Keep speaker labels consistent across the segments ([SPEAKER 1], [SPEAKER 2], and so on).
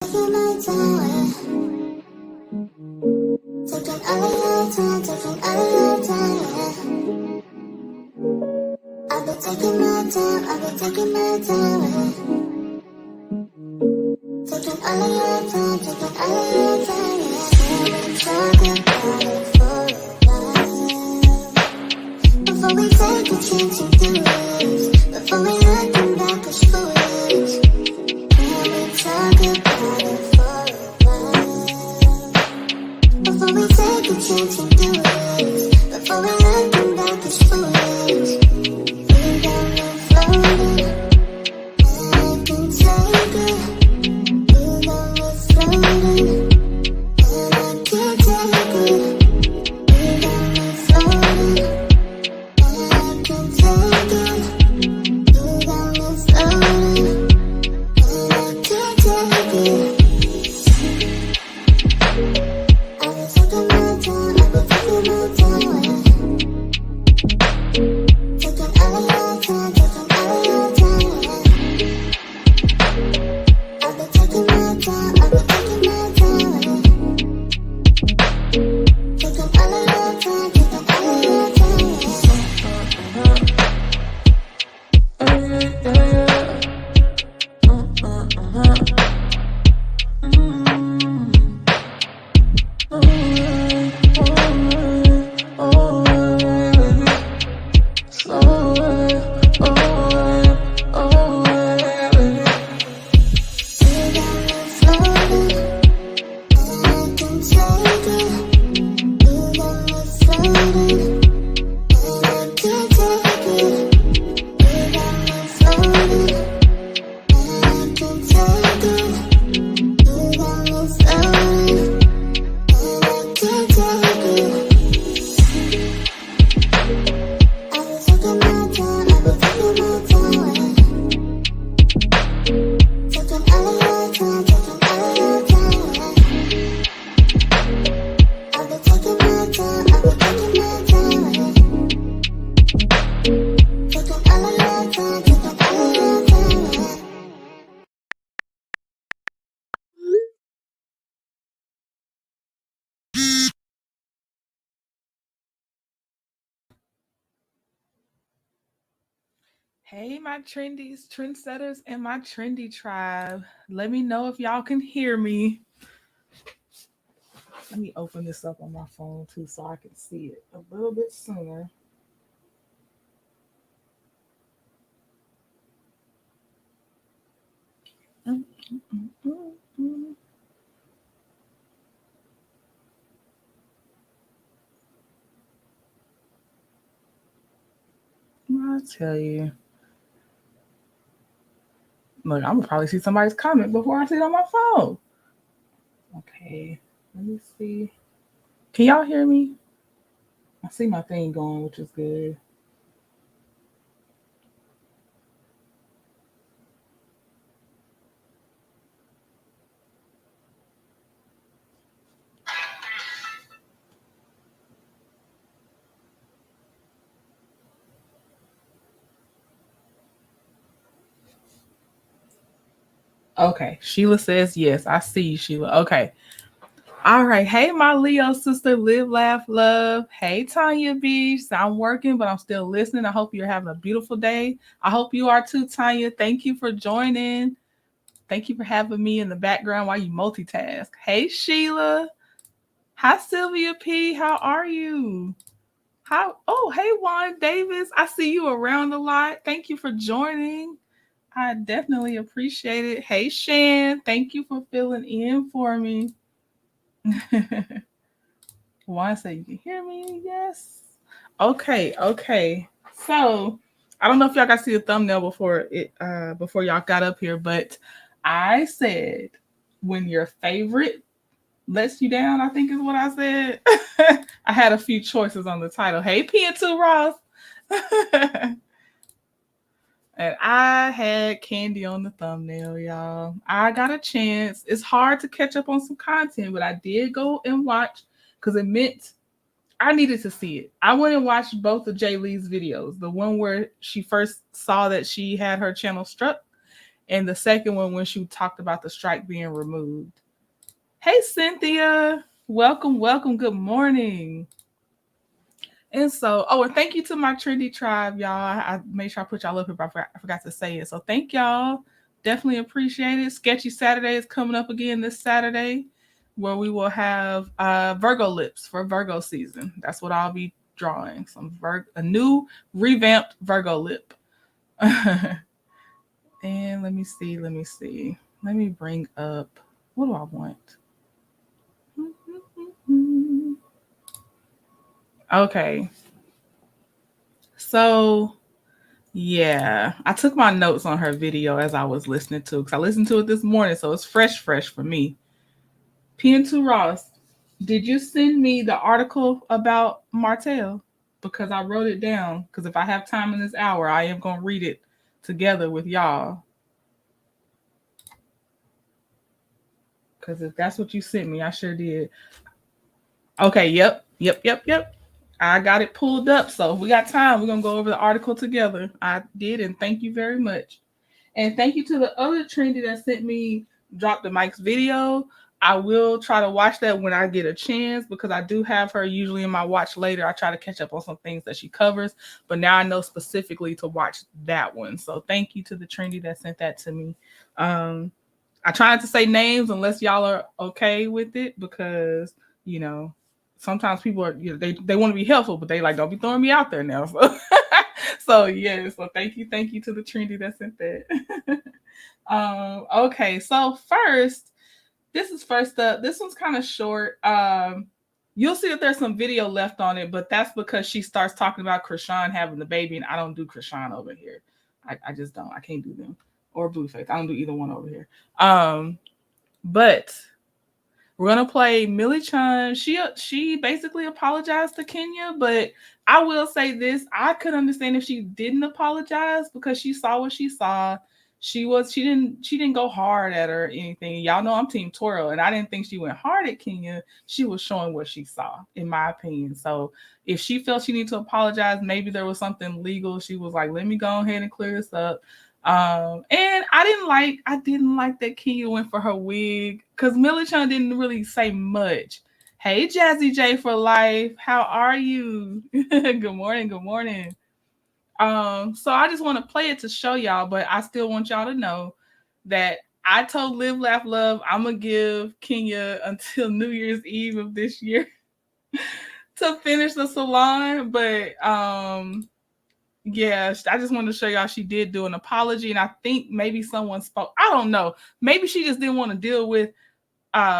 [SPEAKER 1] taking my time. Taking all of your time, taking all of your time. I've been taking my time, I've been taking my time. Taking all of your time, taking all of your time. Can we talk about it for a while? Before we take a chance and do it. Before we looking back as foolish. Can we talk about it for a while? Before we take a chance and do it. Before we looking back as foolish. We got me floating, and I can take it. You got me floating, and I can't take it. You got me floating, and I can take it. You got me floating, and I can't take it. I've been taking my time, I've been taking my time. Taking all of your time, taking all of your time. I've been taking my time, I've been taking my time. Taking all of your time, taking all of your time. You got me floating, and I can take it. You got me floating, and I can't take it. You got me floating, and I can take it. You got me floating, and I can't take it. I've been taking my time, I've been taking my time. Taking all of your time, taking all of your time. I've been taking my time, I've been taking my time. Taking all of your time, taking all of your time.
[SPEAKER 2] Hey, my trendies, trendsetters, and my trendy tribe. Let me know if y'all can hear me. Let me open this up on my phone too so I can see it a little bit sooner. Mm, mm, mm, mm, mm. I'll tell you. Look, I'm gonna probably see somebody's comment before I see it on my phone. Okay, let me see. Can y'all hear me? I see my thing going, which is good. Okay, Sheila says yes. I see you, Sheila. Okay. All right. Hey, my Leo sister, live, laugh, love. Hey, Tanya B. So I'm working, but I'm still listening. I hope you're having a beautiful day. I hope you are too, Tanya. Thank you for joining. Thank you for having me in the background while you multitask. Hey, Sheila. Hi, Sylvia P. How are you? How? Oh, hey, Juan Davis. I see you around a lot. Thank you for joining. I definitely appreciate it. Hey, Shan. Thank you for filling in for me. Juan said you can hear me. Yes. Okay. Okay. So I don't know if y'all got to see the thumbnail before y'all got up here, but I said when your favorite lets you down, I think is what I said. I had a few choices on the title. Hey, P2 Ross. And I had Kandi on the thumbnail, y'all. I got a chance. It's hard to catch up on some content, but I did go and watch because it meant I needed to see it. I went and watched both of Jay Lee's videos. The one where she first saw that she had her channel struck, and the second one when she talked about the strike being removed. Hey, Cynthia. Welcome, welcome. Good morning. And so, and thank you to my trendy tribe, y'all. I made sure I put y'all up here, but I forgot to say it. So thank y'all. Definitely appreciate it. Sketchy Saturday is coming up again this Saturday, where we will have Virgo lips for Virgo season. That's what I'll be drawing. A new revamped Virgo lip. And let me see. Let me bring up, what do I want? Okay. So, yeah, I took my notes on her video as I was listening to it because I listened to it this morning, so it's fresh for me. PN2 Ross, did you send me the article about Martell? Because I wrote it down. Because if I have time in this hour, I am going to read it together with y'all. Because if that's what you sent me, I sure did. Okay, yep. I got it pulled up, so we got time. We're going to go over the article together. I did, and thank you very much. And thank you to the other trendy that sent me Drop the Mic's video. I will try to watch that when I get a chance because I do have her usually in my watch later. I try to catch up on some things that she covers, but now I know specifically to watch that one. So thank you to the trendy that sent that to me. I try not to say names unless y'all are okay with it because, sometimes people are, they want to be helpful, but they like, don't be throwing me out there now. So yeah, so thank you to the trendy that sent that. Okay, so first, this is first up. This one's kind of short. You'll see that there's some video left on it, but that's because she starts talking about Krishan having the baby, and I don't do Krishan over here. I just don't. I can't do them. Or Blueface. I don't do either one over here. But we're gonna play Millie Chun. She basically apologized to Kenya, but I will say this: I could understand if she didn't apologize because she saw what she saw. She didn't go hard at her or anything. Y'all know I'm Team Toro, and I didn't think she went hard at Kenya. She was showing what she saw, in my opinion. So if she felt she needed to apologize, maybe there was something legal. She was like, "Let me go ahead and clear this up." And I didn't like that Kenya went for her wig because Millie Chun didn't really say much. Hey, Jazzy J for life, how are you? Good morning. So I just want to play it to show y'all, but I still want y'all to know that I told Live, Laugh, Love I'm gonna give Kenya until New Year's Eve of this year to finish the salon, but yeah, I just wanted to show y'all she did do an apology, and I think maybe someone spoke. I don't know. Maybe she just didn't want to deal with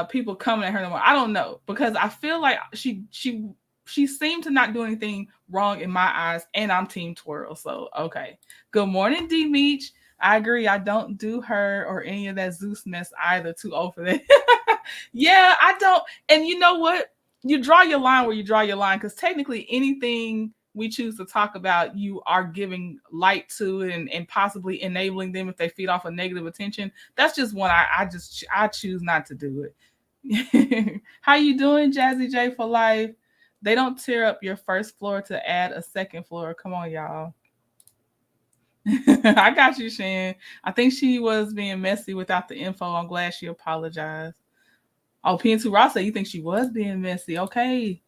[SPEAKER 2] people coming at her no more. I don't know because I feel like she seemed to not do anything wrong in my eyes, and I'm Team Twirl. So okay. Good morning, D Meech. I agree. I don't do her or any of that Zeus mess either. Too old for that. Yeah, I don't. And you know what? You draw your line where you draw your line because technically anything we choose to talk about, you are giving light to and possibly enabling them if they feed off of negative attention. That's just one I choose not to do it. How you doing, Jazzy J for life? They don't tear up your first floor to add a second floor. Come on, y'all. I got you, Shan. I think she was being messy without the info. I'm glad she apologized. Oh, PN2 Ross said you think she was being messy. Okay.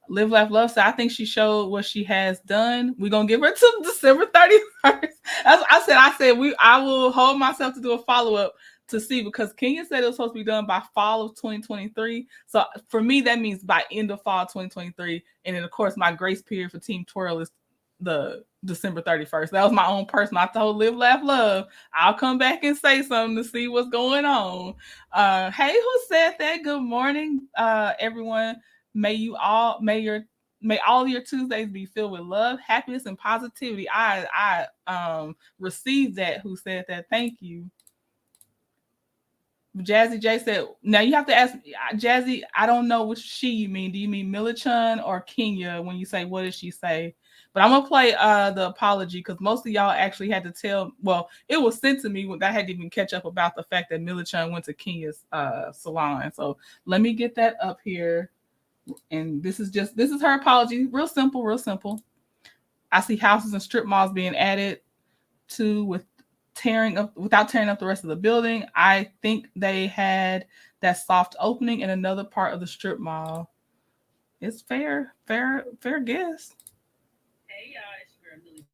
[SPEAKER 2] Live, Laugh, Love. So I think she showed what she has done. We're gonna give her to December 31st. As I said I will hold myself to do a follow-up to see because Kenya said it was supposed to be done by fall of 2023. So for me, that means by end of fall 2023. And then of course my grace period for Team Twirl is the December 31st. That was my own personal. I told Live, Laugh, Love I'll come back and say something to see what's going on. Hey, who said that? Good morning, everyone. May all of your Tuesdays be filled with love, happiness, and positivity. I received that. Who said that? Thank you. Jazzy J said, now you have to ask Jazzy, I don't know which she you mean. Do you mean Millie Chun or Kenya when you say what did she say? But I'm gonna play the apology because most of y'all actually had to tell. Well, it was sent to me when I had to even catch up about the fact that Millie Chun went to Kenya's salon. So let me get that up here. And this is her apology. Real simple. I see houses and strip malls being added to with tearing up the rest of the building. I think they had that soft opening in another part of the strip mall. It's fair guess.
[SPEAKER 3] Hey y'all, it's your girl Millie.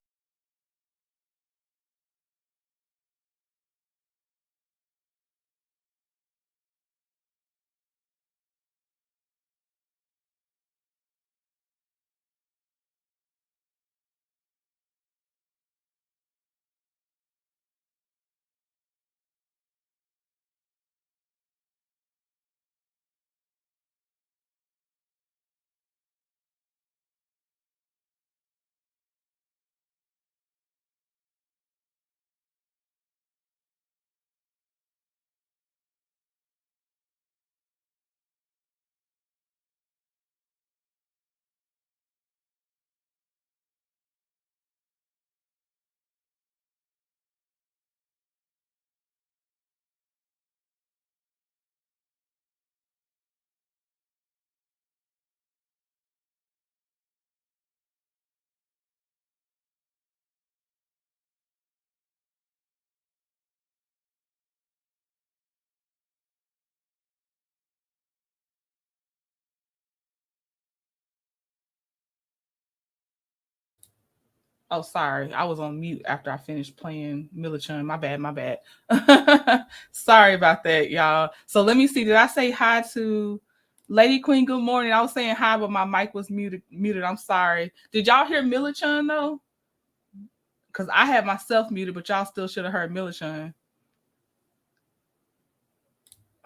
[SPEAKER 2] Oh, sorry. I was on mute after I finished playing Millichun. My bad, my bad. Sorry about that, y'all. So let me see. Did I say hi to Lady Queen? Good morning. I was saying hi, but my mic was muted. I'm sorry. Did y'all hear Millichun though? Because I had myself muted, but y'all still should have heard Millichun.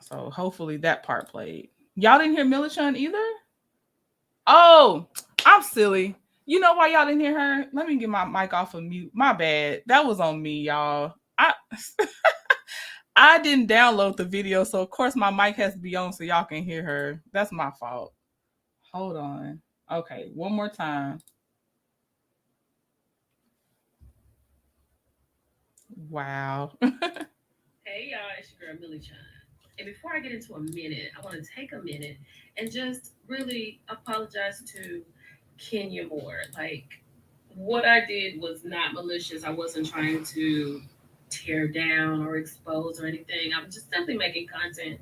[SPEAKER 2] So hopefully that part played. Y'all didn't hear Millichun either? Oh, I'm silly. You know why y'all didn't hear her? Let me get my mic off of mute. My bad. That was on me, y'all. I didn't download the video, so of course my mic has to be on so y'all can hear her. That's my fault. Hold on. Okay, one more time. Wow.
[SPEAKER 3] Hey y'all, it's your girl Millie John. And before I get into a minute, I want to take a minute and just really apologize to Kenya Moore. Like, what I did was not malicious. I wasn't trying to tear down or expose or anything. I was just simply making content.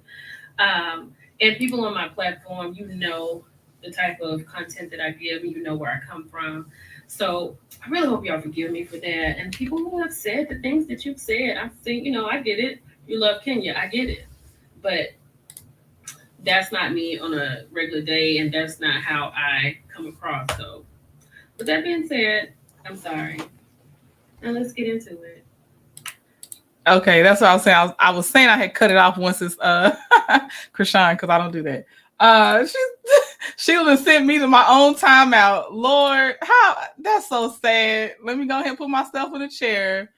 [SPEAKER 3] And people on my platform, you know the type of content that I give, and you know where I come from. So I really hope y'all forgive me for that. And people who have said the things that you've said, I think, I get it. You love Kenya, I get it. But that's not me on a regular day, and that's not how I come across. So, with that being said, I'm sorry. Now let's get into it.
[SPEAKER 2] Okay, that's what I was saying. I was saying I had cut it off once it's Krishan, because I don't do that. She would have sent me to my own timeout. Lord, how that's so sad. Let me go ahead and put myself in a chair.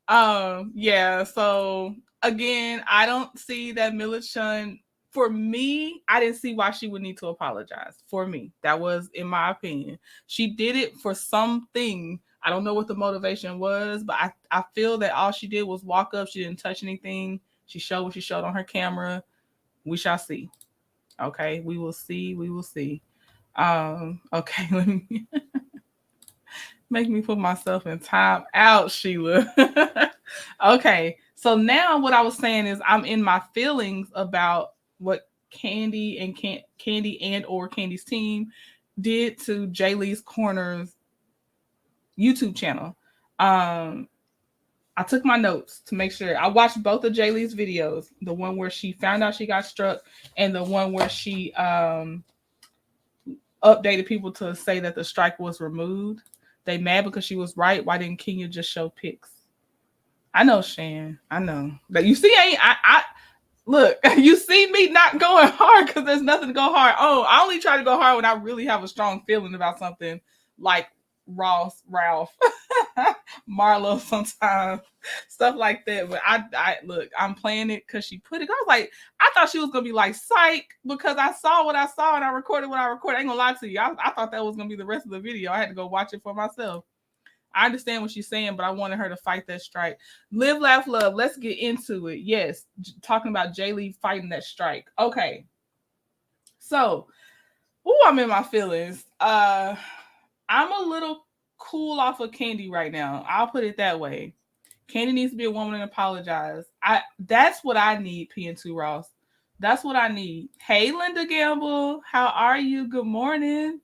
[SPEAKER 2] Yeah, so again, I don't see that Milichun, for me, I didn't see why she would need to apologize. For me, that was in my opinion. She did it for something. I don't know what the motivation was, but I feel that all she did was walk up. She didn't touch anything. She showed what she showed on her camera. We shall see. Okay, we will see. We will see. Okay, let me make me put myself in time out, Sheila. Okay, so now what I was saying is I'm in my feelings about what Kandi and or Kandi's team did to Jay Lee's Corner's YouTube channel. I took my notes to make sure I watched both of Jay Lee's videos, the one where she found out she got struck and the one where she updated people to say that the strike was removed. They mad because she was right. Why didn't Kenya just show pics? I know, Shan. I know. But you see, I look, you see me not going hard because there's nothing to go hard. Oh, I only try to go hard when I really have a strong feeling about something, like Ralph, Marlo sometimes, stuff like that. But I look, I'm playing it because she put it. I was like, I thought she was gonna be like psych because I saw what I saw and I recorded what I recorded. I ain't gonna lie to you. I thought that was gonna be the rest of the video. I had to go watch it for myself. I understand what she's saying, but I wanted her to fight that strike. Live, laugh, love. Let's get into it. Yes, talking about Jay Lee fighting that strike. Okay, so, I'm in my feelings. I'm a little cool off of Kandi right now. I'll put it that way. Kandi needs to be a woman and apologize. That's what I need, PN2 Ross. That's what I need. Hey, Linda Gamble, how are you? Good morning.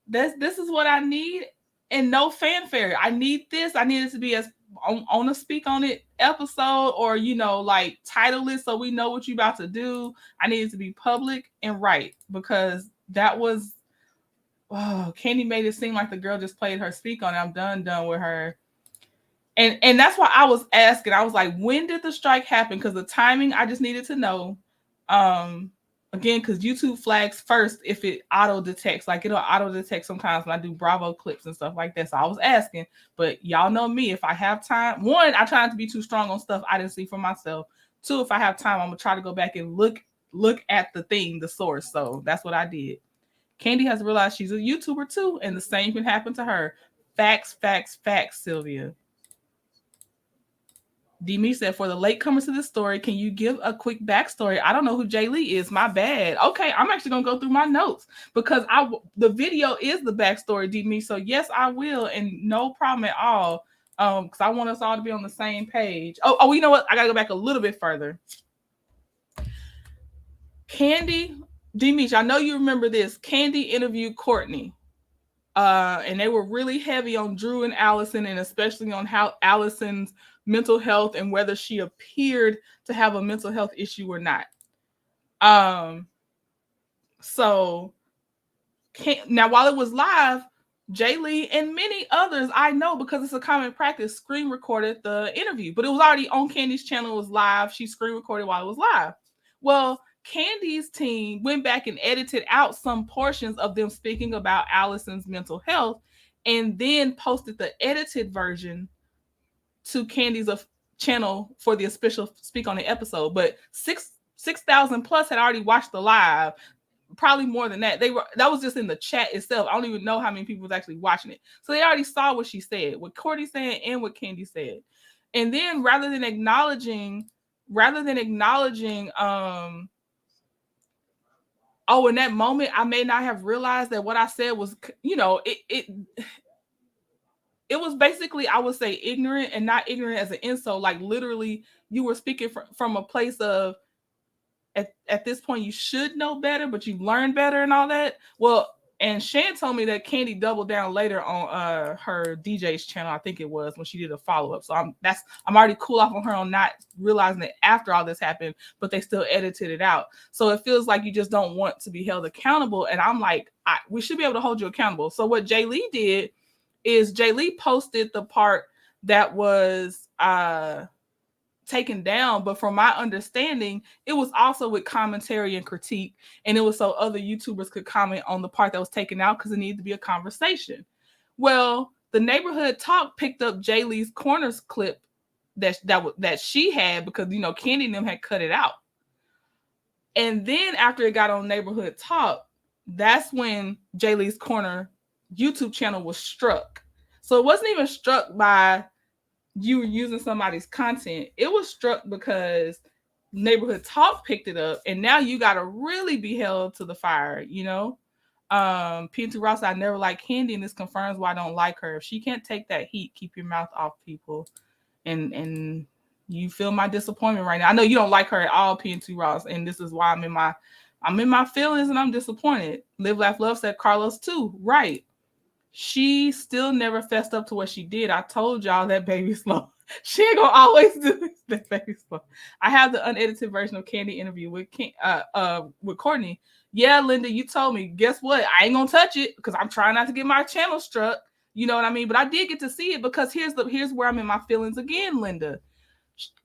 [SPEAKER 2] This is what I need, and no fanfare. I need this. I need it to be as on a Speak On It episode, or like title it so we know what you about to do. I need it to be public and right, because that was Kandi made it seem like the girl just played her Speak On It. I'm done with her. And that's why I was asking. I was like, when did the strike happen? Because the timing, I just needed to know. Again, because YouTube flags first if it auto detects. Like, it'll auto detect sometimes when I do Bravo clips and stuff like that. So I was asking, but y'all know me. If I have time, one, I try not to be too strong on stuff I didn't see for myself. Two, if I have time, I'm gonna try to go back and look at the thing, the source. So that's what I did. Kandi has realized she's a YouTuber too, and the same can happen to her. Facts, Sylvia. Demi said, for the latecomers to this story, can you give a quick backstory? I don't know who Jay Lee is. My bad. Okay, I'm actually going to go through my notes because the video is the backstory, Demi. So, yes, I will, and no problem at all, because I want us all to be on the same page. Oh, you know what? I got to go back a little bit further. Kandi, Demi, I know you remember this. Kandi interviewed Courtney. And they were really heavy on Drew and Allison, and especially on how Allison's mental health and whether she appeared to have a mental health issue or not. So now, while it was live, Jay Lee and many others I know, because it's a common practice, screen recorded the interview, but it was already on Kandi's channel. It was live. She screen recorded while it was live. Well, Kandi's team went back and edited out some portions of them speaking about Allison's mental health, and then posted the edited version to Kandi's channel for the official Speak On It episode. But 6,000 plus had already watched the live. Probably more than that. That was just in the chat itself. I don't even know how many people was actually watching it. So they already saw what she said, what Courtney said, and what Kandi said. And then rather than acknowledging, in that moment, I may not have realized that what I said was, it was basically, I would say, ignorant, and not ignorant as an insult. Like, literally, you were speaking from a place of, at this point, you should know better, but you learned better and all that. Well, and Shan told me that Kandi doubled down later on her DJ's channel, I think it was, when she did a follow-up. So I'm already cool off on her on not realizing that after all this happened, but they still edited it out. So it feels like you just don't want to be held accountable. And I'm like, we should be able to hold you accountable. So what Jay Lee did is Jay Lee posted the part that was taken down, but from my understanding, it was also with commentary and critique, and it was so other YouTubers could comment on the part that was taken out, because it needed to be a conversation. Well, the Neighborhood Talk picked up Jay Lee's Corners clip that she had, because Kandi and them had cut it out. And then after it got on Neighborhood Talk, that's when Jay Lee's Corner YouTube channel was struck. So it wasn't even struck by you using somebody's content. It was struck because Neighborhood Talk picked it up, and now you got to really be held to the fire. P2 Ross, I never liked Kandi, and this confirms why I don't like her. If she can't take that heat, keep your mouth off people. And you feel my disappointment right now. I know you don't like her at all, P2 Ross, and this is why I'm in my feelings, and I'm disappointed. Live Laugh Love said Carlos too. Right. She still never fessed up to what she did. I told y'all that baby slow. She ain't gonna always do this. That baby slow. I have the unedited version of Kandi interview with Courtney. Yeah, Linda, you told me. Guess what? I ain't gonna touch it because I'm trying not to get my channel struck. You know what I mean? But I did get to see it, because here's where I'm in my feelings again, Linda.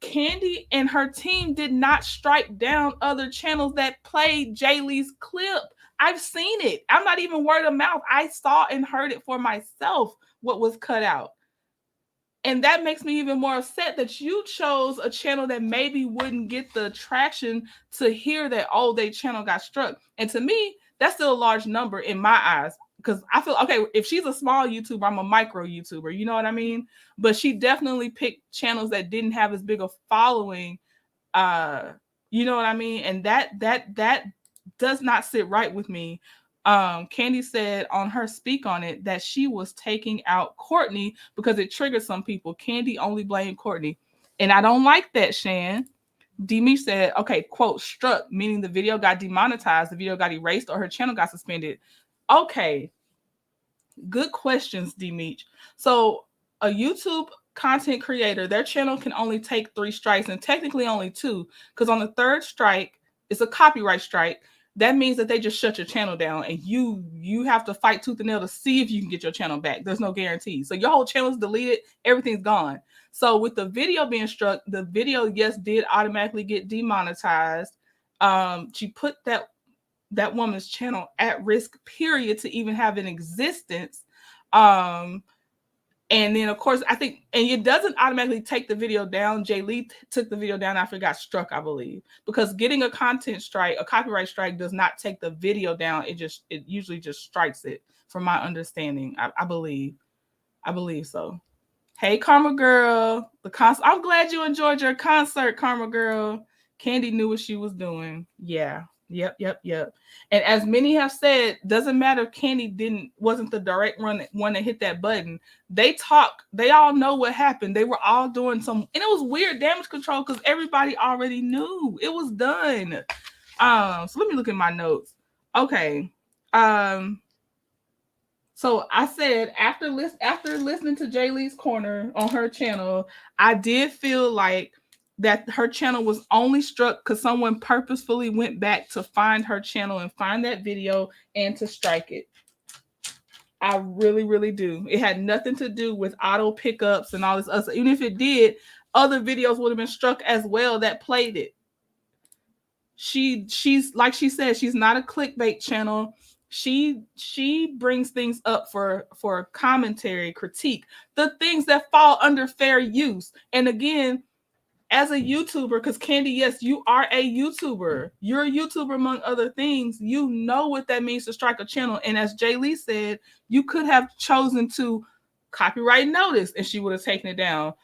[SPEAKER 2] Kandi and her team did not strike down other channels that played Jay Lee's clip. I've seen it. I'm not even word of mouth. I saw and heard it for myself, what was cut out. And that makes me even more upset that you chose a channel that maybe wouldn't get the traction to hear that, their channel got struck. And to me, that's still a large number in my eyes. Because I feel, okay, if she's a small YouTuber, I'm a micro YouTuber, you know what I mean? But she definitely picked channels that didn't have as big a following, you know what I mean? And that does not sit right with me. Kandi said on her Speak On It that she was taking out Courtney because it triggered some people. Kandi only blamed Courtney. And I don't like that, Shan. Demi said, okay, quote, struck, meaning the video got demonetized, the video got erased, or her channel got suspended. Okay. Good questions, Demi. So a YouTube content creator, their channel can only take 3 strikes, and technically only 2, because on the 3rd strike, it's a copyright strike. That means that they just shut your channel down, and you have to fight tooth and nail to see if you can get your channel back. There's no guarantee. So your whole channel's deleted, everything's gone. So with the video being struck, the video, yes, did automatically get demonetized. She put that woman's channel at risk, period, to even have an existence. And then, of course, I think, and it doesn't automatically take the video down. Jay Lee took the video down after it got struck, I believe, because getting a content strike, a copyright strike, does not take the video down. It usually just strikes it, from my understanding. I believe so. Hey, Karma Girl, I'm glad you enjoyed your concert, Karma Girl. Kandi knew what she was doing. Yeah. Yep. And as many have said, doesn't matter if Kandi wasn't the direct one that hit that button. They all know what happened. They were all doing and it was weird damage control because everybody already knew it was done. So let me look at my notes. Okay. So I said after listening to Jay Lee's Corner on her channel, I did feel like that her channel was only struck because someone purposefully went back to find her channel and find that video and to strike it. I really, really do. It had nothing to do with auto pickups and all this other. Even if it did, other videos would have been struck as well that played it. She's like she said, she's not a clickbait channel. She brings things up for commentary, critique, the things that fall under fair use. And again, as a YouTuber, because Kandi, yes, you are a YouTuber. You're a YouTuber among other things. You know what that means to strike a channel. And as Jay Lee said, you could have chosen to copyright notice and she would have taken it down.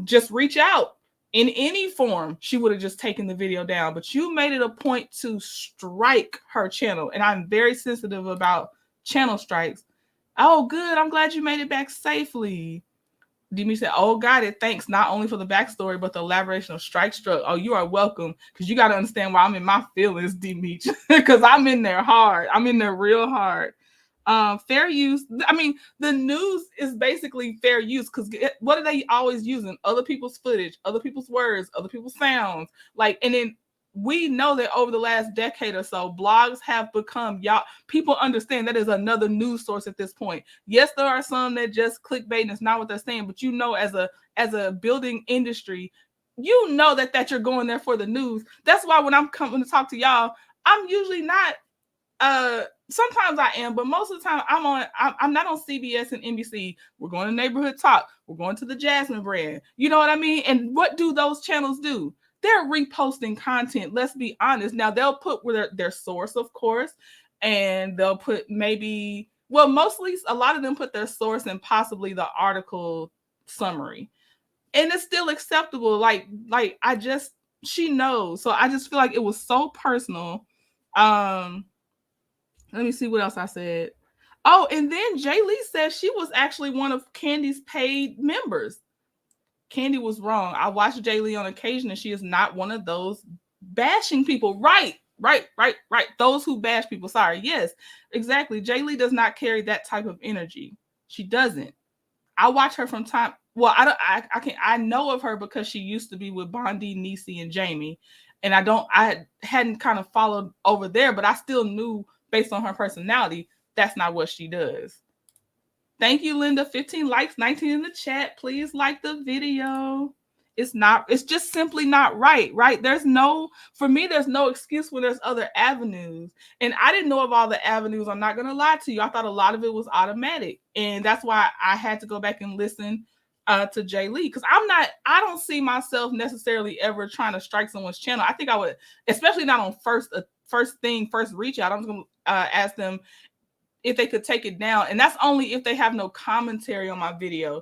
[SPEAKER 2] Just reach out in any form. She would have just taken the video down. But you made it a point to strike her channel. And I'm very sensitive about channel strikes. Oh, good. I'm glad you made it back safely. Demi said, oh, got it. Thanks. Not only for the backstory, but the elaboration of strike struck. Oh, you are welcome. Because you got to understand why I'm in my feelings, Demi. Because I'm in there hard. I'm in there real hard. Fair use. I mean, the news is basically fair use. Because what are they always using? Other people's footage, other people's words, other people's sounds. And then we know that over the last decade or so, blogs have become, people understand that is another news source at this point. Yes, there are some that just clickbait and it's not what they're saying, but as a building industry, that you're going there for the news. That's why when I'm coming to talk to y'all, I'm usually not, sometimes I am, but most of the time I'm not on CBS and NBC. We're going to Neighborhood Talk. We're going to the Jasmine brand. You know what I mean? And what do those channels do? They're reposting content. Let's be honest. Now they'll put their source, of course, and they'll put mostly a lot of them put their source and possibly the article summary, and it's still acceptable. She knows. So I just feel like it was so personal. Let me see what else I said. Oh, and then Jay Lee said she was actually one of Kandi's paid members. Kandi was wrong. I watch Jay Lee on occasion, and she is not one of those bashing people. Right. Those who bash people. Sorry. Yes, exactly. Jay Lee does not carry that type of energy. She doesn't. I watch her from time. Well, I know of her because she used to be with Bondi, Niecy, and Jamie, and I hadn't kind of followed over there, but I still knew based on her personality that's not what she does. Thank you, Linda. 15 likes, 19 in the chat. Please like the video. It's just simply not right? For me, there's no excuse when there's other avenues. And I didn't know of all the avenues. I'm not going to lie to you. I thought a lot of it was automatic. And that's why I had to go back and listen to Jay Lee. Because I don't see myself necessarily ever trying to strike someone's channel. I think I would, especially not on first reach out. I'm just going to ask them if they could take it down. And that's only if they have no commentary on my video.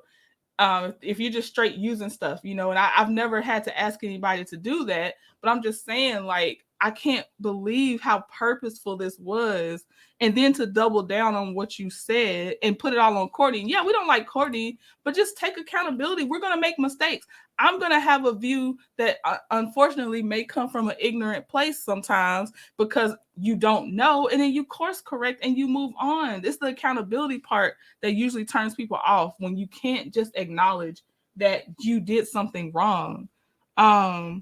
[SPEAKER 2] If you're just straight using stuff, you know, and I've never had to ask anybody to do that, but I'm just saying, like, I can't believe how purposeful this was. And then to double down on what you said and put it all on Courtney. Yeah, we don't like Courtney, but just take accountability. We're going to make mistakes. I'm going to have a view that unfortunately may come from an ignorant place sometimes because you don't know. And then you course correct and you move on. It's the accountability part that usually turns people off when you can't just acknowledge that you did something wrong. I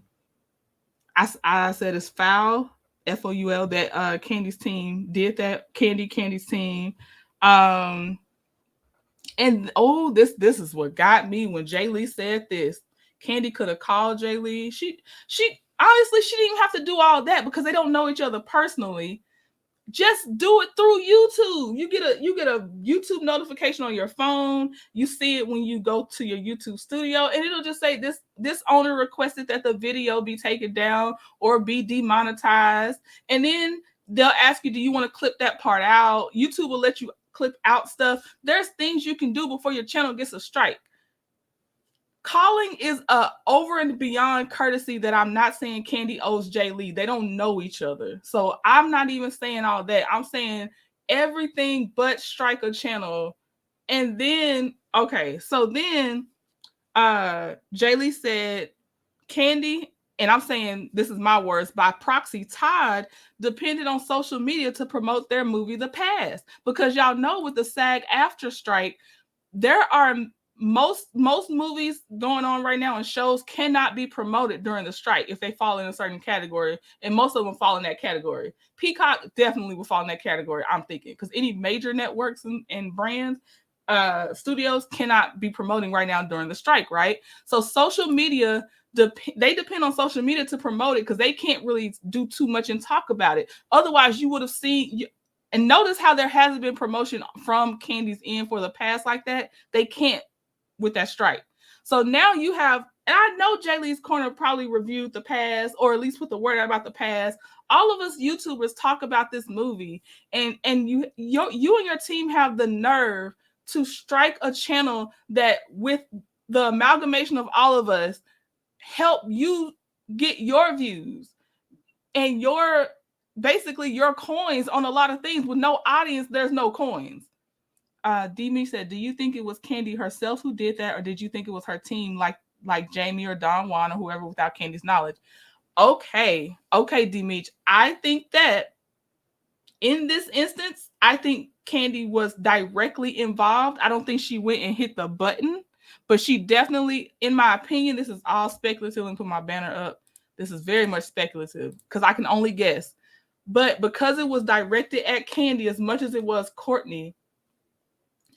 [SPEAKER 2] said it's foul, FOUL, that Kandi's team did that. Kandi's team. And this is what got me when Jay Lee said this. Kandi could have called Jay Lee. She honestly, she didn't even have to do all that because they don't know each other personally. Just do it through YouTube. You get a YouTube notification on your phone. You see it when you go to your YouTube studio, and it'll just say this owner requested that the video be taken down or be demonetized. And then they'll ask you, do you want to clip that part out? YouTube will let you clip out stuff. There's things you can do before your channel gets a strike. Calling is a over and beyond courtesy that I'm not saying Kandi owes Jay Lee. They don't know each other. So I'm not even saying all that. I'm saying everything but strike a channel. And then, okay, so then Jay Lee said Kandi, and I'm saying this is my words, by proxy, Todd depended on social media to promote their movie The Past. Because y'all know with the SAG-AFTRA strike, there are most movies going on right now and shows cannot be promoted during the strike if they fall in a certain category, and most of them fall in that category. Peacock definitely will fall in that category, I'm thinking, because any major networks and brands, studios cannot be promoting right now during the strike, right? So social media, they depend on social media to promote it because they can't really do too much and talk about it. Otherwise, you would have seen. And notice how there hasn't been promotion from Kandi's end for The Past like that. They can't with that strike. So now you have, and I know Jay Lee's Corner probably reviewed The Past, or at least put the word out about The Past. All of us YouTubers talk about this movie, and you and your team have the nerve to strike a channel that, with the amalgamation of all of us, help you get your views and your basically your coins on a lot of things. With no audience, there's no coins. Demi said, do you think it was Kandi herself who did that, or did you think it was her team, like Jamie or Don Juan or whoever, without Kandi's knowledge? Okay, Demi. I think that in this instance, I think Kandi was directly involved. I don't think she went and hit the button, but she definitely, in my opinion, this is all speculative, and put my banner up. This is very much speculative because I can only guess. But because it was directed at Kandi as much as it was Courtney,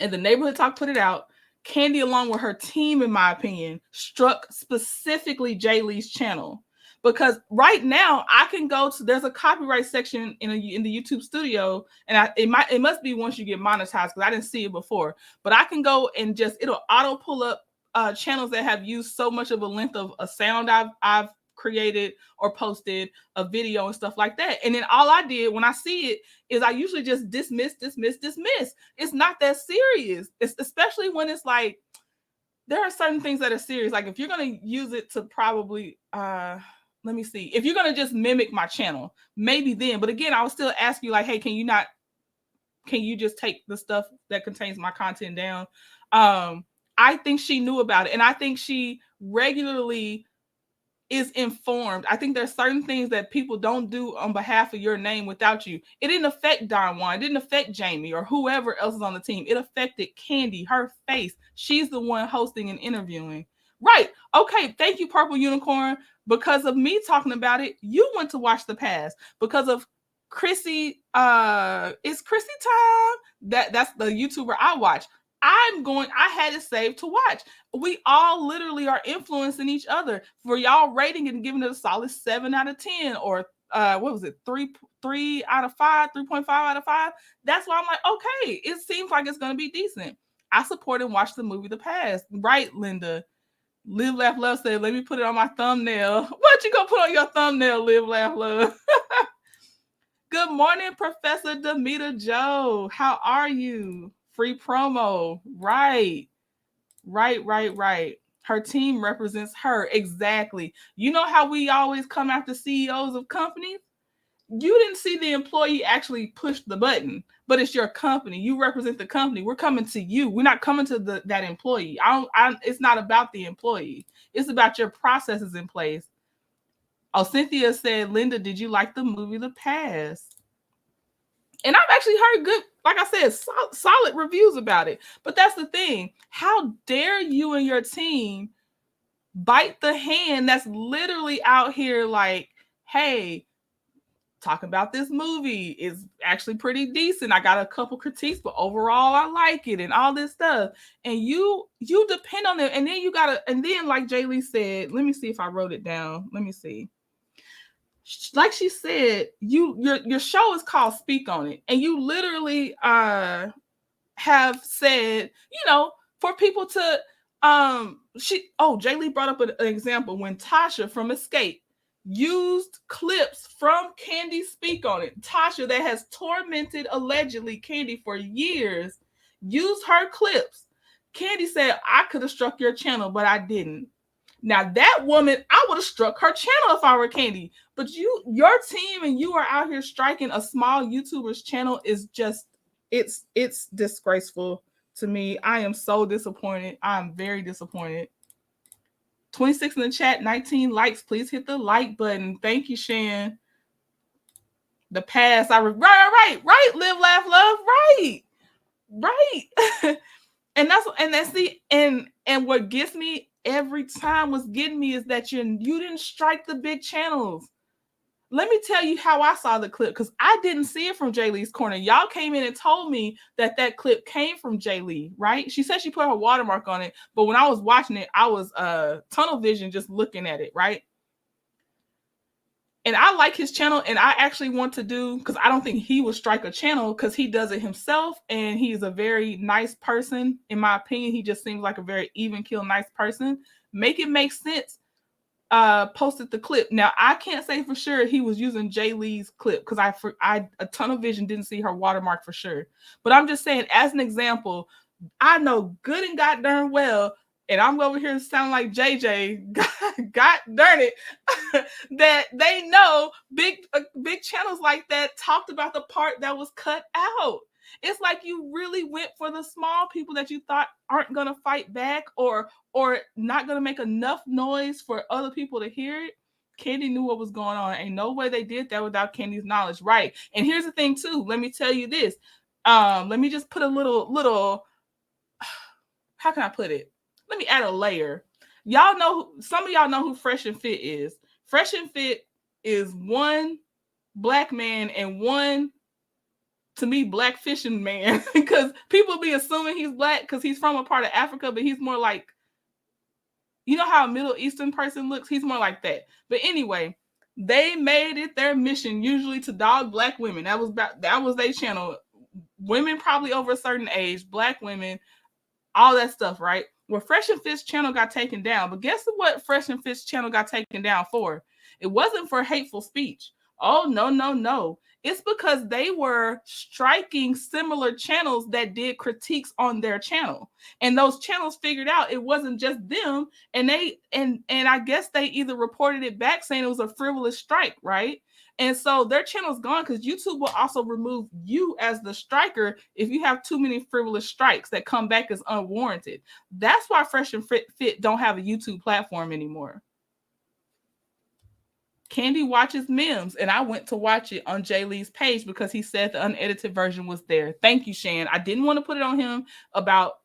[SPEAKER 2] and the Neighborhood Talk put it out, Kandi, along with her team, in my opinion, struck specifically Jay Lee's channel. Because right now, I can go to, there's a copyright section in the YouTube studio, and it must be once you get monetized, because I didn't see it before. But I can go and it'll auto pull up channels that have used so much of a length of a sound I've created or posted, a video and stuff like that. And then all I did when I see it is I usually just dismiss. It's not that serious. It's especially when it's like, there are certain things that are serious. Like if you're going to use it to probably, let me see, if you're going to just mimic my channel, maybe then. But again, I would still ask you like, hey, can you just take the stuff that contains my content down? I think she knew about it. And I think she regularly is informed. I think there's certain things that people don't do on behalf of your name without you. It didn't affect Don Juan. It didn't affect Jamie or whoever else is on the team. It affected Kandi, her face. She's the one hosting and interviewing. Right. Okay. Thank you, Purple Unicorn. Because of me talking about it, you went to watch The Past. Because of Chrissy, it's Chrissy time. That's the YouTuber I watch. I had it saved to watch. We all literally are influencing each other. For y'all rating it and giving it a solid 7 out of 10, or what was it, 3 out of 5, 3.5 out of 5. That's why I'm like, okay, it seems like it's gonna be decent. I support and watch the movie The Past. Right, Linda. Live, Laugh, Love said, let me put it on my thumbnail. What you gonna put on your thumbnail, Live, Laugh, Love? Good morning, Professor Demita Joe. How are you? Free promo, right? Right. Her team represents her. Exactly. You know how we always come after CEOs of companies? You didn't see the employee actually push the button, but it's your company. You represent the company. We're coming to you. We're not coming to that employee. It's not about the employee. It's about your processes in place. Oh, Cynthia said, Linda, did you like the movie The Past? And I've actually heard good, like I said, solid reviews about it. But that's the thing. How dare you and your team bite the hand that's literally out here like, hey, talking about this movie is actually pretty decent. I got a couple critiques, but overall I like it and all this stuff. And you depend on them. And then like Jay Lee said, let me see if I wrote it down. Let me see. Like she said, your show is called Speak On It. And you literally have said, for people to Jay Lee brought up an example when Tasha from Escape used clips from Kandi Speak On It. Tasha, that has tormented allegedly Kandi for years, used her clips. Kandi said, I could have struck your channel, but I didn't. Now that woman, I would have struck her channel if I were Kandi. But your team and you are out here striking a small YouTuber's channel is just, it's disgraceful to me. I am so disappointed. I'm very disappointed. 26 in the chat, 19 likes. Please hit the like button. Thank you, Shan. The past, right. Live, laugh, love. Right. and what gets me every time, what's getting me is that you didn't strike the big channels. Let me tell you how I saw the clip, because I didn't see it from Jay Lee's corner. Y'all came in and told me that clip came from Jay Lee, right? She said she put her watermark on it, but when I was watching it, I was tunnel vision just looking at it, right? And I like his channel, and I actually want to do, because I don't think he would strike a channel, because he does it himself, and he's a very nice person. In my opinion, he just seems like a very even keel, nice person. Make it make sense. Posted the clip. Now I can't say for sure he was using Jay Lee's clip, because I a tunnel vision didn't see her watermark for sure. But I'm just saying, as an example, I know good and god darn well, and I'm over here sounding like JJ, god darn it, that they know big channels like that talked about the part that was cut out. It's like you really went for the small people that you thought aren't going to fight back or not going to make enough noise for other people to hear it. Kandi knew what was going on. Ain't no way they did that without Kandi's knowledge. Right. And here's the thing too. Let me tell you this. Let me just put a little, how can I put it? Let me add a layer. Y'all know, some of y'all know who Fresh and Fit is. Fresh and Fit is one black man and one, to me, black fishing man, because people be assuming he's black because he's from a part of Africa, but he's more like, you know how a Middle Eastern person looks? He's more like that. But anyway, they made it their mission usually to dog black women. That was their channel. Women probably over a certain age, black women, all that stuff, right? Well, Fresh and Fit's channel got taken down. But guess what Fresh and Fit's channel got taken down for? It wasn't for hateful speech. Oh, no. It's because they were striking similar channels that did critiques on their channel. And those channels figured out it wasn't just them. And I guess they either reported it back saying it was a frivolous strike, right? And so their channel's gone, because YouTube will also remove you as the striker if you have too many frivolous strikes that come back as unwarranted. That's why Fresh and Fit don't have a YouTube platform anymore. Kandi watches memes, and I went to watch it on Jay Lee's page because he said the unedited version was there. Thank you, Shan. I didn't want to put it on him about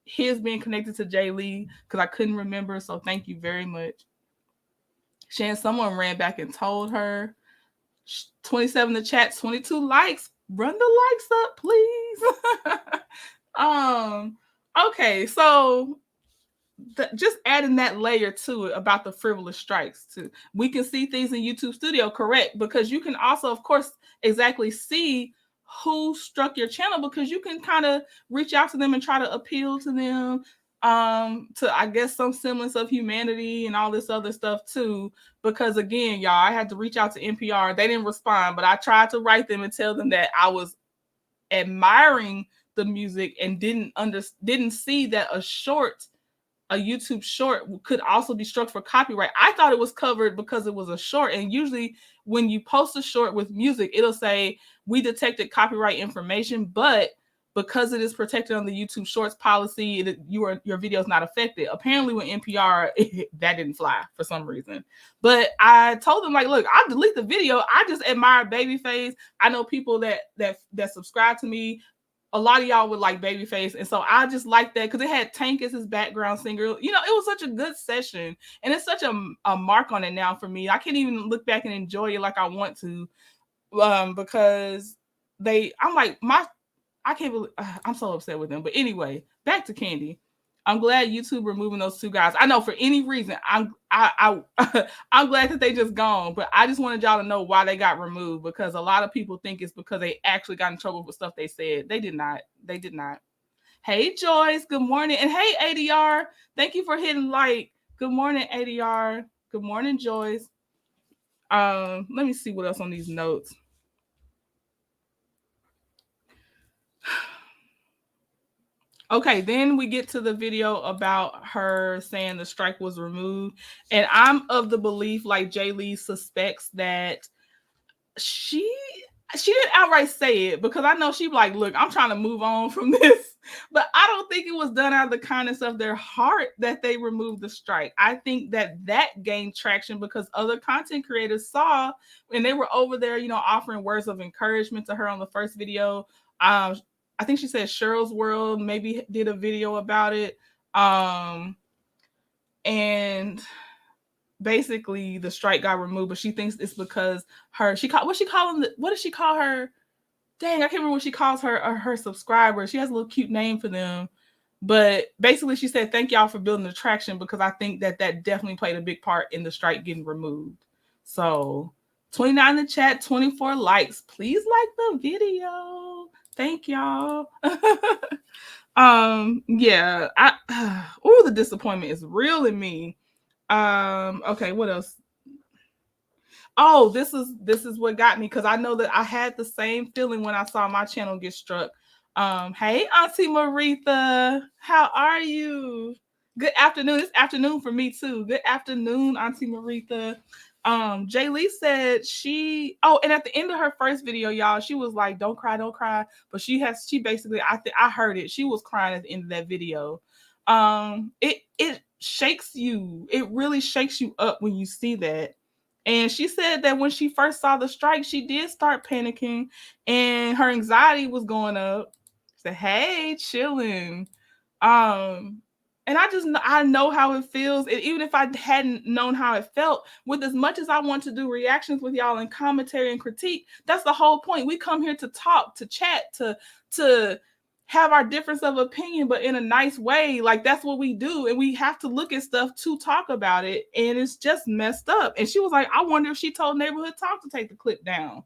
[SPEAKER 2] his being connected to Jay Lee because I couldn't remember. So thank you very much. Shan, someone ran back and told her. 27 in the chat, 22 likes. Run the likes up, please. Okay, so just adding that layer to it about the frivolous strikes too. We can see things in YouTube Studio, correct? Because you can also, of course, exactly see who struck your channel, because you can kind of reach out to them and try to appeal to them, to, I guess, some semblance of humanity and all this other stuff too. Because again, y'all, I had to reach out to NPR. They didn't respond, but I tried to write them and tell them that I was admiring the music and didn't see that a YouTube short could also be struck for copyright. I thought it was covered because it was a short. And usually when you post a short with music, it'll say we detected copyright information, but because it is protected on the YouTube Shorts policy, your video is not affected. Apparently with NPR, that didn't fly for some reason. But I told them, like, look, I'll delete the video. I just admire Babyface. I know people that subscribe to me. A lot of y'all would like Babyface. And so I just like that because it had Tank as his background singer. You know, it was such a good session. And it's such a mark on it now for me. I can't even look back and enjoy it like I want to because I'm like, I can't believe, I'm so upset with them. But anyway, back to Kandi. I'm glad YouTube removing those two guys. I know for any reason, I'm glad that they just gone. But I just wanted y'all to know why they got removed because a lot of people think it's because they actually got in trouble for stuff they said. They did not. They did not. Hey Joyce, good morning, and hey ADR, thank you for hitting like. Good morning ADR. Good morning Joyce. Let me see what else on these notes. Okay, then we get to the video about her saying the strike was removed. And I'm of the belief, like Jay Lee suspects that she didn't outright say it because I know she'd be like, look, I'm trying to move on from this. But I don't think it was done out of the kindness of their heart that they removed the strike. I think that gained traction because other content creators saw and they were over there, you know, offering words of encouragement to her on the first video. I think she said Cheryl's World maybe did a video about it. And basically the strike got removed, but she thinks it's because what does she call her? Dang, I can't remember what she calls her subscribers. She has a little cute name for them. But basically she said, thank y'all for building the traction because I think that definitely played a big part in the strike getting removed. So 29 in the chat, 24 likes. Please like the video. Thank y'all. Yeah, the disappointment is real in me. Okay, what else? Oh, this is what got me because I know that I had the same feeling when I saw my channel get struck. Hey, Auntie Maritha, how are you? Good afternoon. It's afternoon for me too. Good afternoon, Auntie Maritha. Jay Lee said and at the end of her first video, y'all, she was like, don't cry. But she basically, I heard it. She was crying at the end of that video. It shakes you. It really shakes you up when you see that. And she said that when she first saw the strike, she did start panicking and her anxiety was going up. She said, hey, chilling. And I know how it feels. And even if I hadn't known how it felt, with as much as I want to do reactions with y'all and commentary and critique, that's the whole point. We come here to talk, to chat, to have our difference of opinion, but in a nice way. Like that's what we do. And we have to look at stuff to talk about it. And it's just messed up. And she was like, I wonder if she told Neighborhood Talk to take the clip down.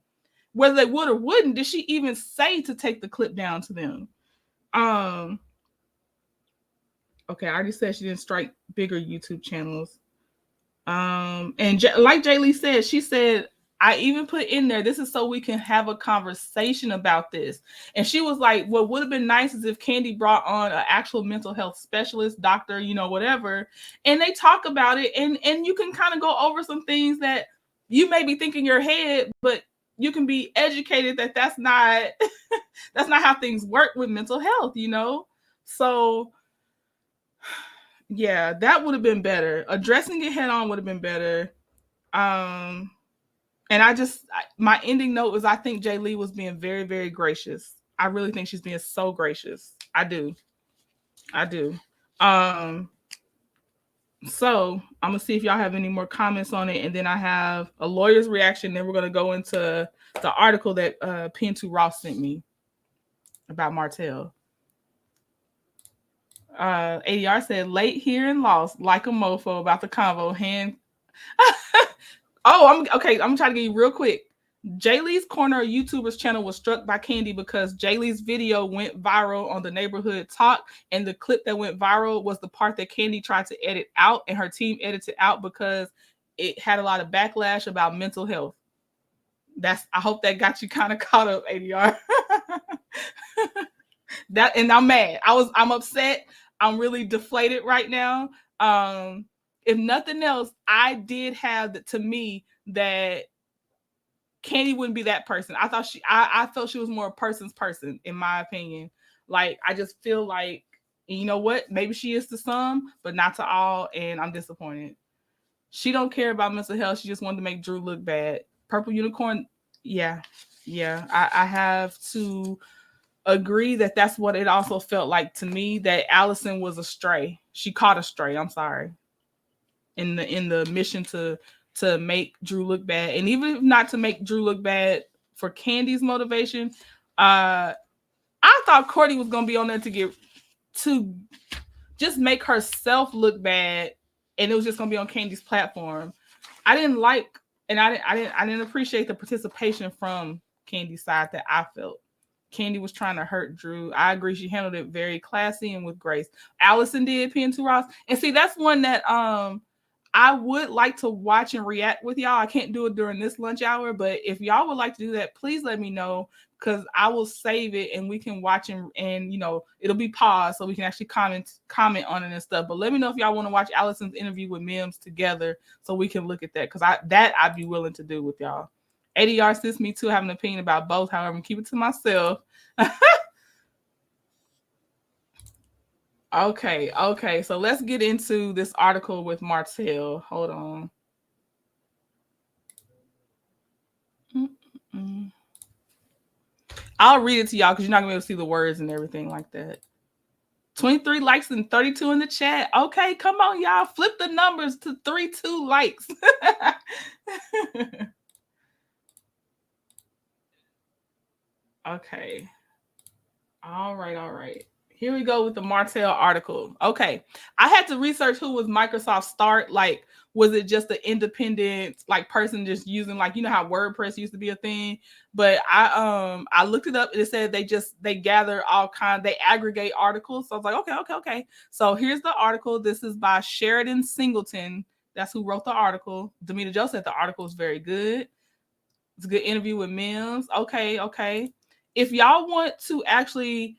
[SPEAKER 2] Whether they would or wouldn't, did she even say to take the clip down to them? Okay, I already said she didn't strike bigger YouTube channels. And like Jay Lee said, she said, I even put in there, this is so we can have a conversation about this. And she was like, what would have been nice is if Kandi brought on an actual mental health specialist, doctor, you know, whatever, and they talk about it and you can kind of go over some things that you may be thinking in your head, but you can be educated that that's not that's not how things work with mental health, you know? So yeah, that would have been better. Addressing it head on would have been better. And my ending note is I think Jay Lee was being very, very gracious. I really think she's being so gracious. I do. So I'm gonna see if y'all have any more comments on it, and then I have a lawyer's reaction. Then we're gonna go into the article that Pin2 Ross sent me about Martell. ADR said late here and lost like a mofo about the convo hand. I'm trying to get you real quick. Jay Lee's Corner YouTuber's channel was struck by Kandi because Jay Lee's video went viral on the Neighborhood Talk, and the clip that went viral was the part that Kandi tried to edit out, and her team edited out because it had a lot of backlash about mental health. I hope that got you kind of caught up, ADR. That, and I'm mad. I'm upset. I'm really deflated right now. If nothing else, I did have to me that Kandi wouldn't be that person. I felt she was more a person's person, in my opinion. Like, I just feel like, you know what? Maybe she is to some, but not to all, and I'm disappointed. She don't care about mental health. She just wanted to make Drew look bad. Purple Unicorn, yeah, yeah. I have to agree that that's what it also felt like to me. That Allison was a stray. She caught a stray. I'm sorry. In the mission to make Drew look bad, and even if not to make Drew look bad for Kandi's motivation, I thought Courtney was gonna be on there to just make herself look bad, and it was just gonna be on Kandi's platform. I didn't like, and I didn't appreciate the participation from Kandi's side that I felt. Kandi was trying to hurt Drew. I agree, she handled it very classy and with grace. Allison did PN2 Ross, and see, that's one that I would like to watch and react with y'all. I can't do it during this lunch hour, but if y'all would like to do that, please let me know, because I will save it and we can watch, and it'll be paused so we can actually comment on it and stuff. But let me know if y'all want to watch Allison's interview with Mims together so we can look at that, because I'd be willing to do with y'all. ADR sis, me too, have an opinion about both. However, I'm keep it to myself. Okay. So let's get into this article with Martell. Hold on. I'll read it to y'all because you're not gonna be able to see the words and everything like that. 23 likes and 32 in the chat. Okay, come on, y'all. Flip the numbers to 32 likes. Okay. All right. Here we go with the Martell article. Okay. I had to research who was Microsoft Start. Like, was it just an independent person just using, how WordPress used to be a thing? But I looked it up and it said they gather all kinds, they aggregate articles. So I was like, okay. So here's the article. This is by Sheridan Singleton. That's who wrote the article. Demeter Joe said the article is very good. It's a good interview with Mims. Okay. If y'all want to actually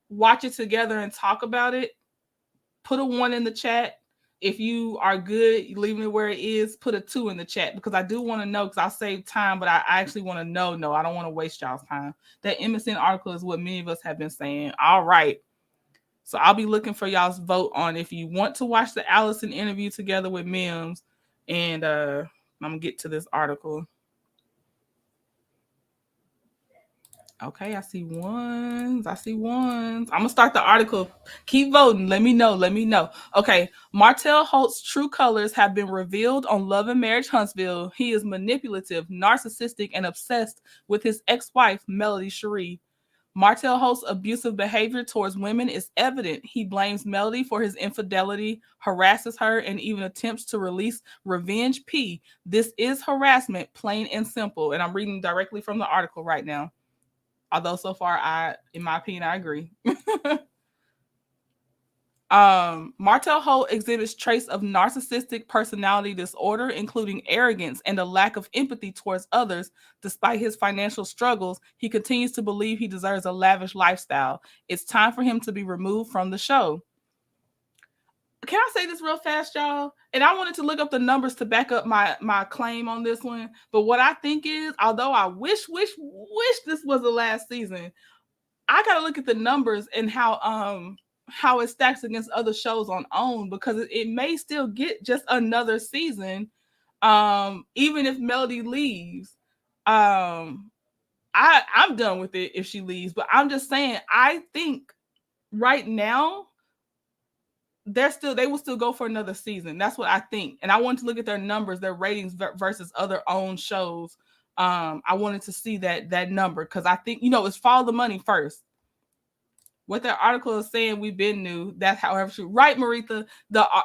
[SPEAKER 2] watch it together and talk about it, put a 1 in the chat. If you are good leaving it where it is, put a 2 in the chat, because I do want to know, because I'll save time, but I actually want to know. No, I don't want to waste y'all's time. That MSN article is what many of us have been saying. All right. So I'll be looking for y'all's vote on if you want to watch the Allison interview together with Mims. And I'm going to get to this article. Okay, I see ones. I'm going to start the article. Keep voting. Let me know. Okay, Martell Holt's true colors have been revealed on Love and Marriage Huntsville. He is manipulative, narcissistic, and obsessed with his ex-wife, Melody Cherie. Martell Holt's abusive behavior towards women is evident. He blames Melody for his infidelity, harasses her, and even attempts to release revenge P. This is harassment, plain and simple. And I'm reading directly from the article right now. Although so far, in my opinion, I agree. Martell Holt exhibits traits of narcissistic personality disorder, including arrogance and a lack of empathy towards others. Despite his financial struggles, he continues to believe he deserves a lavish lifestyle. It's time for him to be removed from the show. Can I say this real fast, y'all? And I wanted to look up the numbers to back up my claim on this one. But what I think is, although I wish this was the last season, I gotta look at the numbers and how it stacks against other shows on OWN, because it may still get just another season, even if Melody leaves. I'm done with it if she leaves, but I'm just saying, I think right now they will still go for another season. That's what I think. And I wanted to look at their numbers, their ratings versus other OWN shows. I wanted to see that number, because I think, it's follow the money first. What that article is saying, we've been new. That's however true. Right, Maritha?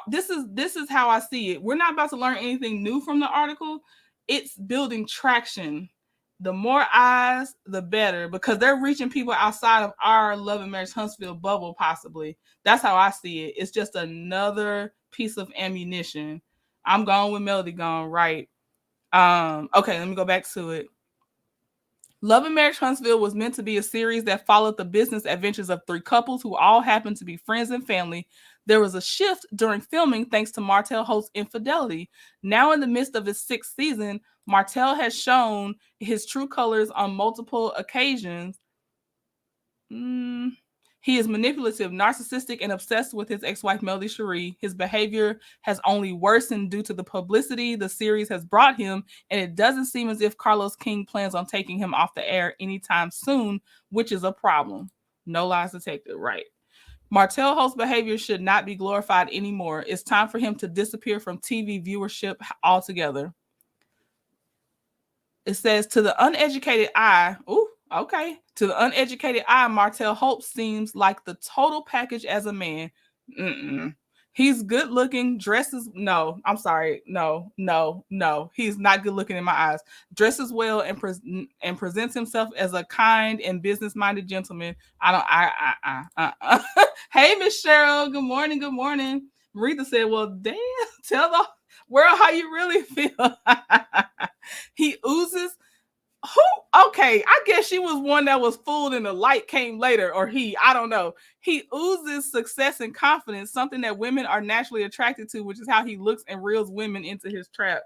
[SPEAKER 2] This is how I see it. We're not about to learn anything new from the article. It's building traction. The more eyes, the better, because they're reaching people outside of our Love and Marriage Huntsville bubble, possibly. That's how I see it. It's just another piece of ammunition. I'm going with Melody gone, right. Okay, let me go back to it. Love and Marriage Huntsville was meant to be a series that followed the business adventures of three couples who all happened to be friends and family. There was a shift during filming thanks to Martell Holt's infidelity. Now, in the midst of his sixth season, Martell has shown his true colors on multiple occasions. He is manipulative, narcissistic, and obsessed with his ex-wife Melody Cherie. His behavior has only worsened due to the publicity the series has brought him, and it doesn't seem as if Carlos King plans on taking him off the air anytime soon, which is a problem. No lies detected, right? Martell Holt's behavior should not be glorified anymore. It's time for him to disappear from TV viewership altogether. It says, to the uneducated eye, okay. To the uneducated eye, Martell Holt seems like the total package as a man. Mm-mm. He's good looking, dresses. No, I'm sorry. No. He's not good looking in my eyes. Dresses well and presents himself as a kind and business minded gentleman. Hey, Miss Cheryl. Good morning. Good morning. Maritha said, well, damn, tell the world how you really feel. He oozes. Who? Okay, I guess she was one that was fooled and the light came later, or I don't know. He oozes success and confidence, something that women are naturally attracted to, which is how he looks and reels women into his trap.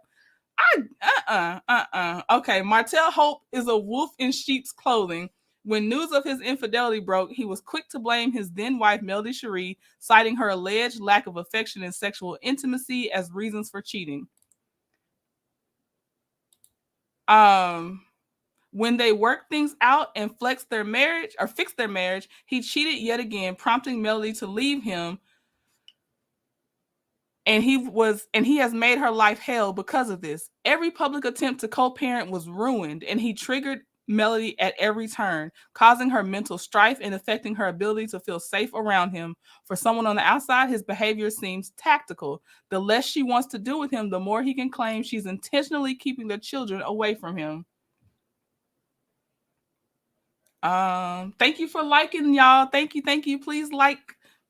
[SPEAKER 2] Okay, Martell Holt is a wolf in sheep's clothing. When news of his infidelity broke, he was quick to blame his then wife, Melody Cherie, citing her alleged lack of affection and sexual intimacy as reasons for cheating. When they worked things out and fixed their marriage, he cheated yet again, prompting Melody to leave him. And he has made her life hell because of this. Every public attempt to co-parent was ruined, and he triggered Melody at every turn, causing her mental strife and affecting her ability to feel safe around him. For someone on the outside, his behavior seems tactical. The less she wants to do with him, the more he can claim she's intentionally keeping the children away from him. Thank you for liking, y'all. Thank you. Please like.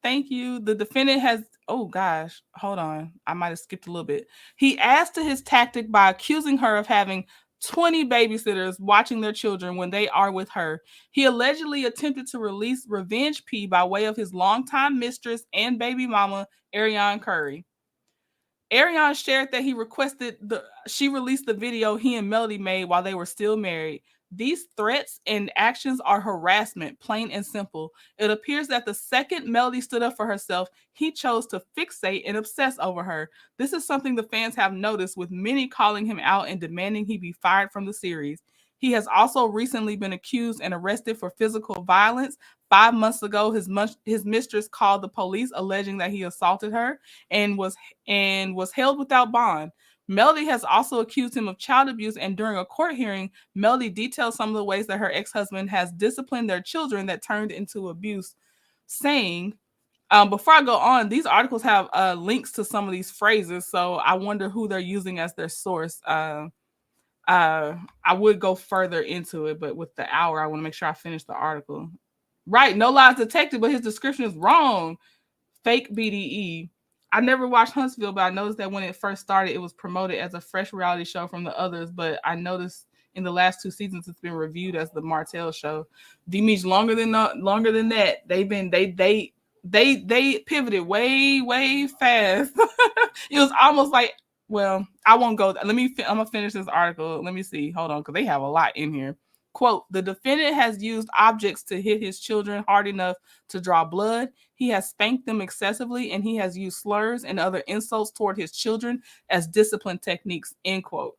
[SPEAKER 2] Thank you. The defendant has, oh gosh, hold on. I might have skipped a little bit. He adds to his tactic by accusing her of having 20 babysitters watching their children when they are with her. He allegedly attempted to release revenge P by way of his longtime mistress and baby mama, Ariane Curry. Ariane shared that he requested she released the video he and Melody made while they were still married. These threats and actions are harassment, plain and simple. It appears that the second Melody stood up for herself, he chose to fixate and obsess over her. This is something the fans have noticed, with many calling him out and demanding he be fired from the series. He has also recently been accused and arrested for physical violence. 5 months ago, his mistress called the police, alleging that he assaulted her and was held without bond. Melody has also accused him of child abuse, and during a court hearing, Melody detailed some of the ways that her ex-husband has disciplined their children that turned into abuse, saying, before I go on, these articles have links to some of these phrases, so I wonder who they're using as their source. I would go further into it, but with the hour, I want to make sure I finish the article. Right, no lies detected, but his description is wrong. Fake BDE. I never watched Huntsville, but I noticed that when it first started, it was promoted as a fresh reality show from the others. But I noticed in the last 2 seasons, it's been reviewed as the Martell show. D-Meach longer than that. They pivoted way fast. It was almost like, well, I won't go. I'm gonna finish this article. Let me see. Hold on, because they have a lot in here. Quote, the defendant has used objects to hit his children hard enough to draw blood. He has spanked them excessively, and he has used slurs and other insults toward his children as discipline techniques, end quote.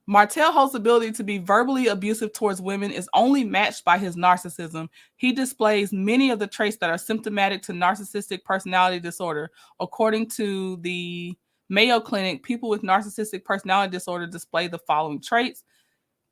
[SPEAKER 2] Martell Holt's ability to be verbally abusive towards women is only matched by his narcissism. He displays many of the traits that are symptomatic to narcissistic personality disorder. According to the Mayo Clinic, people with narcissistic personality disorder display the following traits: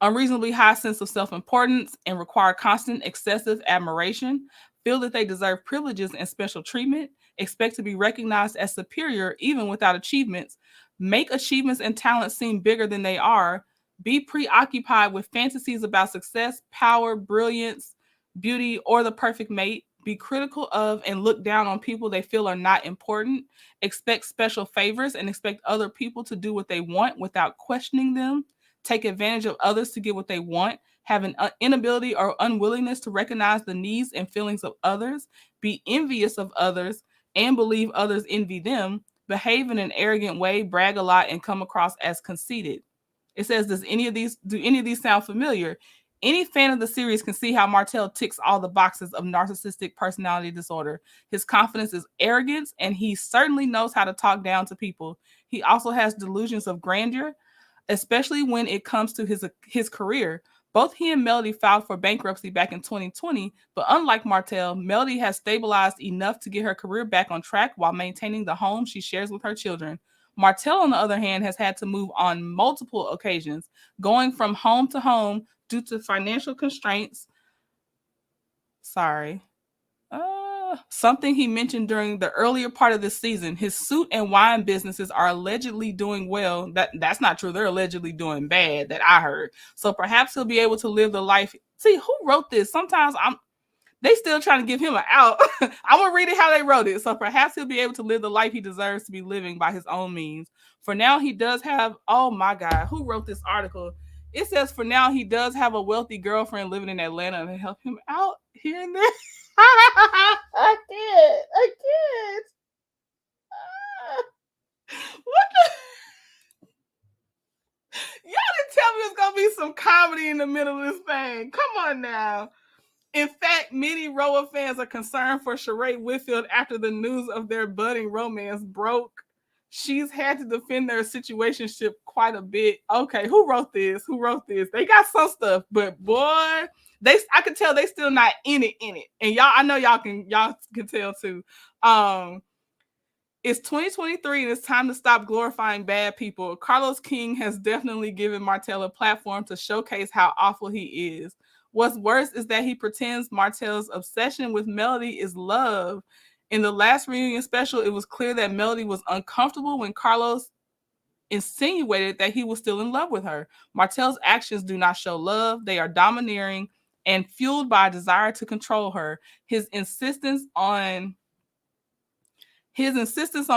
[SPEAKER 2] unreasonably high sense of self-importance and require constant excessive admiration, feel that they deserve privileges and special treatment, expect to be recognized as superior even without achievements, make achievements and talents seem bigger than they are, be preoccupied with fantasies about success, power, brilliance, beauty, or the perfect mate, be critical of and look down on people they feel are not important, expect special favors and expect other people to do what they want without questioning them, take advantage of others to get what they want, have an inability or unwillingness to recognize the needs and feelings of others, be envious of others, and believe others envy them, behave in an arrogant way, brag a lot, and come across as conceited. It says, do any of these sound familiar? Any fan of the series can see how Martell ticks all the boxes of narcissistic personality disorder. His confidence is arrogance, and he certainly knows how to talk down to people. He also has delusions of grandeur, especially when it comes to his career. Both he and Melody filed for bankruptcy back in 2020, but unlike Martell, Melody has stabilized enough to get her career back on track while maintaining the home she shares with her children. Martell, on the other hand, has had to move on multiple occasions, going from home to home due to financial constraints. Something he mentioned during the earlier part of this season. His suit and wine businesses are allegedly doing well. That's not true. They're allegedly doing bad, that I heard. So perhaps he'll be able to live the life. See, who wrote this? Sometimes they still trying to give him an out. I'm going to read it how they wrote it. So perhaps he'll be able to live the life he deserves to be living by his own means. For now, he does have, oh my God, who wrote this article? It says for now, he does have a wealthy girlfriend living in Atlanta to help him out here and there. I can't. What the? Y'all didn't tell me it's going to be some comedy in the middle of this thing. Come on now. In fact, many Roa fans are concerned for Sheree Whitfield after the news of their budding romance broke. She's had to defend their situationship quite a bit. Okay, who wrote this? They got some stuff, but boy, I could tell they still not in it. And y'all, I know y'all can tell too. It's 2023 and it's time to stop glorifying bad people. Carlos King has definitely given Martell a platform to showcase how awful he is. What's worse is that he pretends Martell's obsession with Melody is love. In the last reunion special, it was clear that Melody was uncomfortable when Carlos insinuated that he was still in love with her. Martell's actions do not show love. They are domineering and fueled by a desire to control her. His insistence on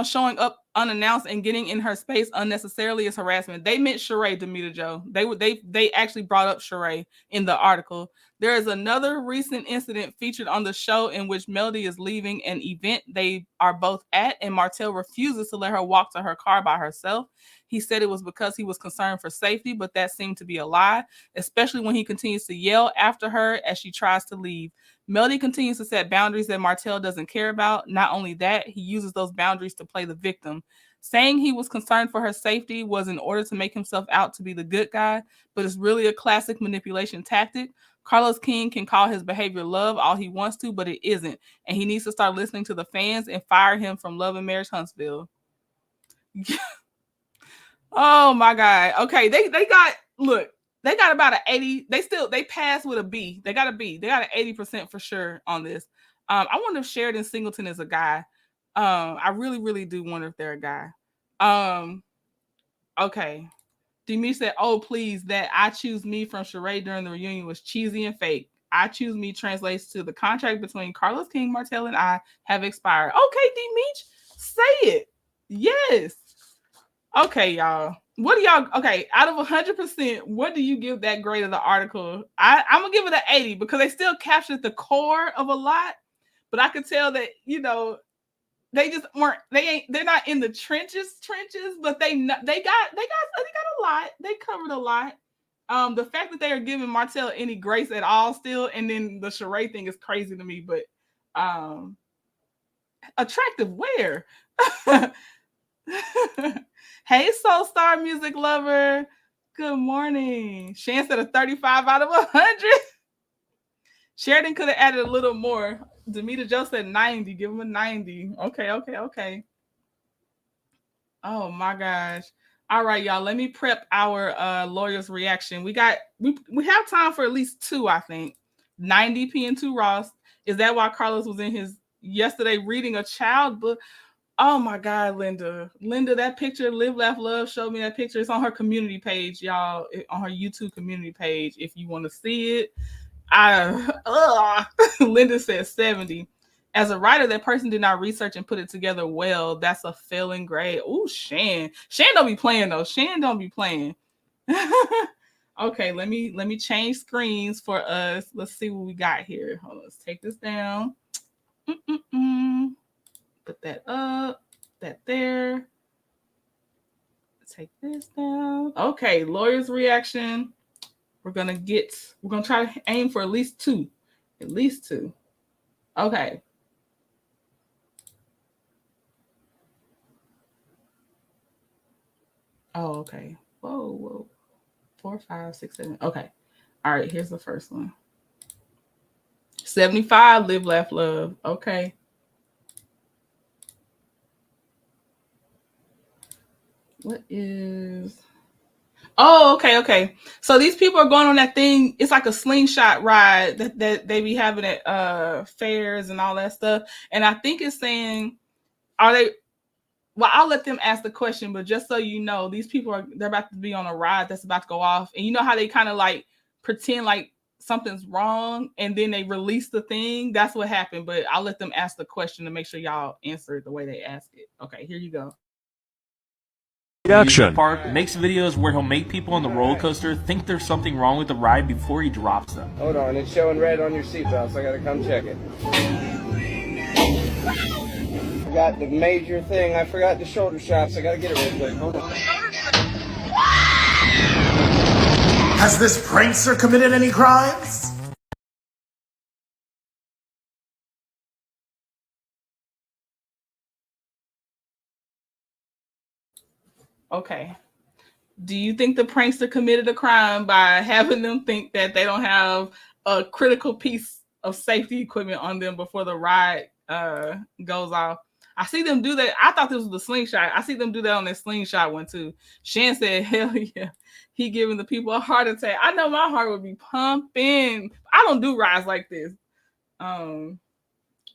[SPEAKER 2] showing up unannounced and getting in her space unnecessarily is harassment. They meant Sheree, Demeter Joe. They actually brought up Sheree in the article. There is another recent incident featured on the show in which Melody is leaving an event they are both at, and Martell refuses to let her walk to her car by herself. He said it was because he was concerned for safety, but that seemed to be a lie, especially when he continues to yell after her as she tries to leave. Melody continues to set boundaries that Martell doesn't care about. Not only that, he uses those boundaries to play the victim. Saying he was concerned for her safety was in order to make himself out to be the good guy, but it's really a classic manipulation tactic. Carlos King can call his behavior love all he wants to, but it isn't. And he needs to start listening to the fans and fire him from Love and Marriage Huntsville. Oh my God. Okay, they got about an 80. They passed with a B. They got a B. They got an 80% for sure on this. I wonder if Sheridan Singleton is a guy. I really, really do wonder if they're a guy. Okay. Demi said, "Oh, please, that I choose me from Sheree during the reunion was cheesy and fake. I choose me translates to the contract between Carlos King, Martell, and I have expired." Okay, Demeech, say it. Yes. Okay, y'all. What do y'all? Okay, out of 100%, what do you give that grade of the article? I'm gonna give it an 80 because they still captured the core of a lot, but I could tell that they just weren't. They're not in the trenches, but they got a lot. They covered a lot. The fact that they are giving Martell any grace at all still, and then the Sheree thing is crazy to me. But attractive where? Hey, Soul Star music lover. Good morning. Shan said a 35 out of 100. Sheridan could have added a little more. Demeter Joe said 90. Give him a 90. Okay. Oh my gosh. All right, y'all. Let me prep our lawyer's reaction. We have time for at least two, I think. 90p and 2 Ross. Is that why Carlos was in his yesterday reading a child book? Oh my God, Linda, that picture, Live, Laugh, Love, showed me that picture. It's on her community page, y'all, on her YouTube community page. If you want to see it, Linda says 70. As a writer, that person did not research and put it together well. That's a failing grade. Ooh, Shan don't be playing though. Shan don't be playing. Okay, let me change screens for us. Let's see what we got here. Hold on, let's take this down. Put that up, that there. Take this down. Okay, lawyer's reaction. We're gonna try to aim for at least two. At least two. Okay. Oh, okay. Whoa. 4, 5, 6, 7. Okay. All right, here's the first one. 75, live, laugh, love. Okay. What is Oh, okay. So these people are going on that thing. It's like a slingshot ride that they be having at fairs and all that stuff. And I think it's saying, are they well, I'll let them ask the question, but just so you know, these people they're about to be on a ride that's about to go off. And you know how they kind of like pretend like something's wrong and then they release the thing? That's what happened. But I'll let them ask the question to make sure y'all answer it the way they ask it. Okay, here you go.
[SPEAKER 4] Action. Park makes videos where he'll make people on the roller coaster think there's something wrong with the ride before he drops them.
[SPEAKER 5] Hold on, it's showing red on your seatbelt, so I gotta come check it. Forgot the major thing. I forgot the shoulder straps. I gotta get it real quick. Hold on.
[SPEAKER 6] Has this prankster committed any crimes?
[SPEAKER 2] Okay. Do you think the prankster committed a crime by having them think that they don't have a critical piece of safety equipment on them before the ride goes off? I see them do that. I thought this was the slingshot. I see them do that on their slingshot one too. Shan said, hell yeah. He giving the people a heart attack. I know my heart would be pumping. I don't do rides like this. I'm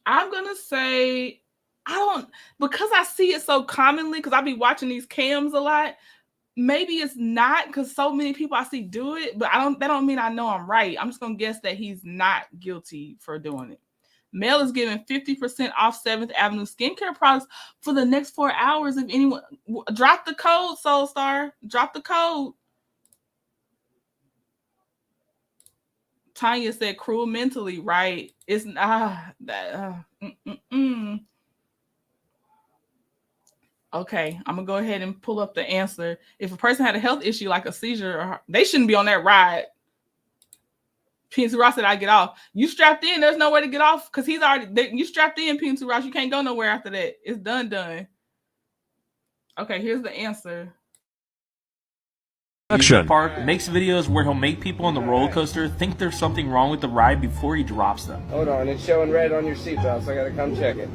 [SPEAKER 2] gonna say because I see it so commonly, because I be watching these cams a lot. Maybe it's not because so many people I see do it, but that don't mean I know I'm right. I'm just gonna guess that he's not guilty for doing it. Mel is giving 50% off 7th Avenue skincare products for the next 4 hours. If anyone drop the code, Soul Star, drop the code. Tanya said cruel mentally, right? It's Okay, I'm gonna go ahead and pull up the answer. If a person had a health issue like a seizure, they shouldn't be on that ride. PNC Ross said I get off. You strapped in, there's no way to get off because he's already you strapped in, PNC Ross. You can't go nowhere after that. It's done. Okay, here's the answer.
[SPEAKER 4] Action. Park makes videos where he'll make people on the roller coaster think there's something wrong with the ride before he drops them.
[SPEAKER 5] Hold on, it's showing red on your seatbelt, so I gotta come check it.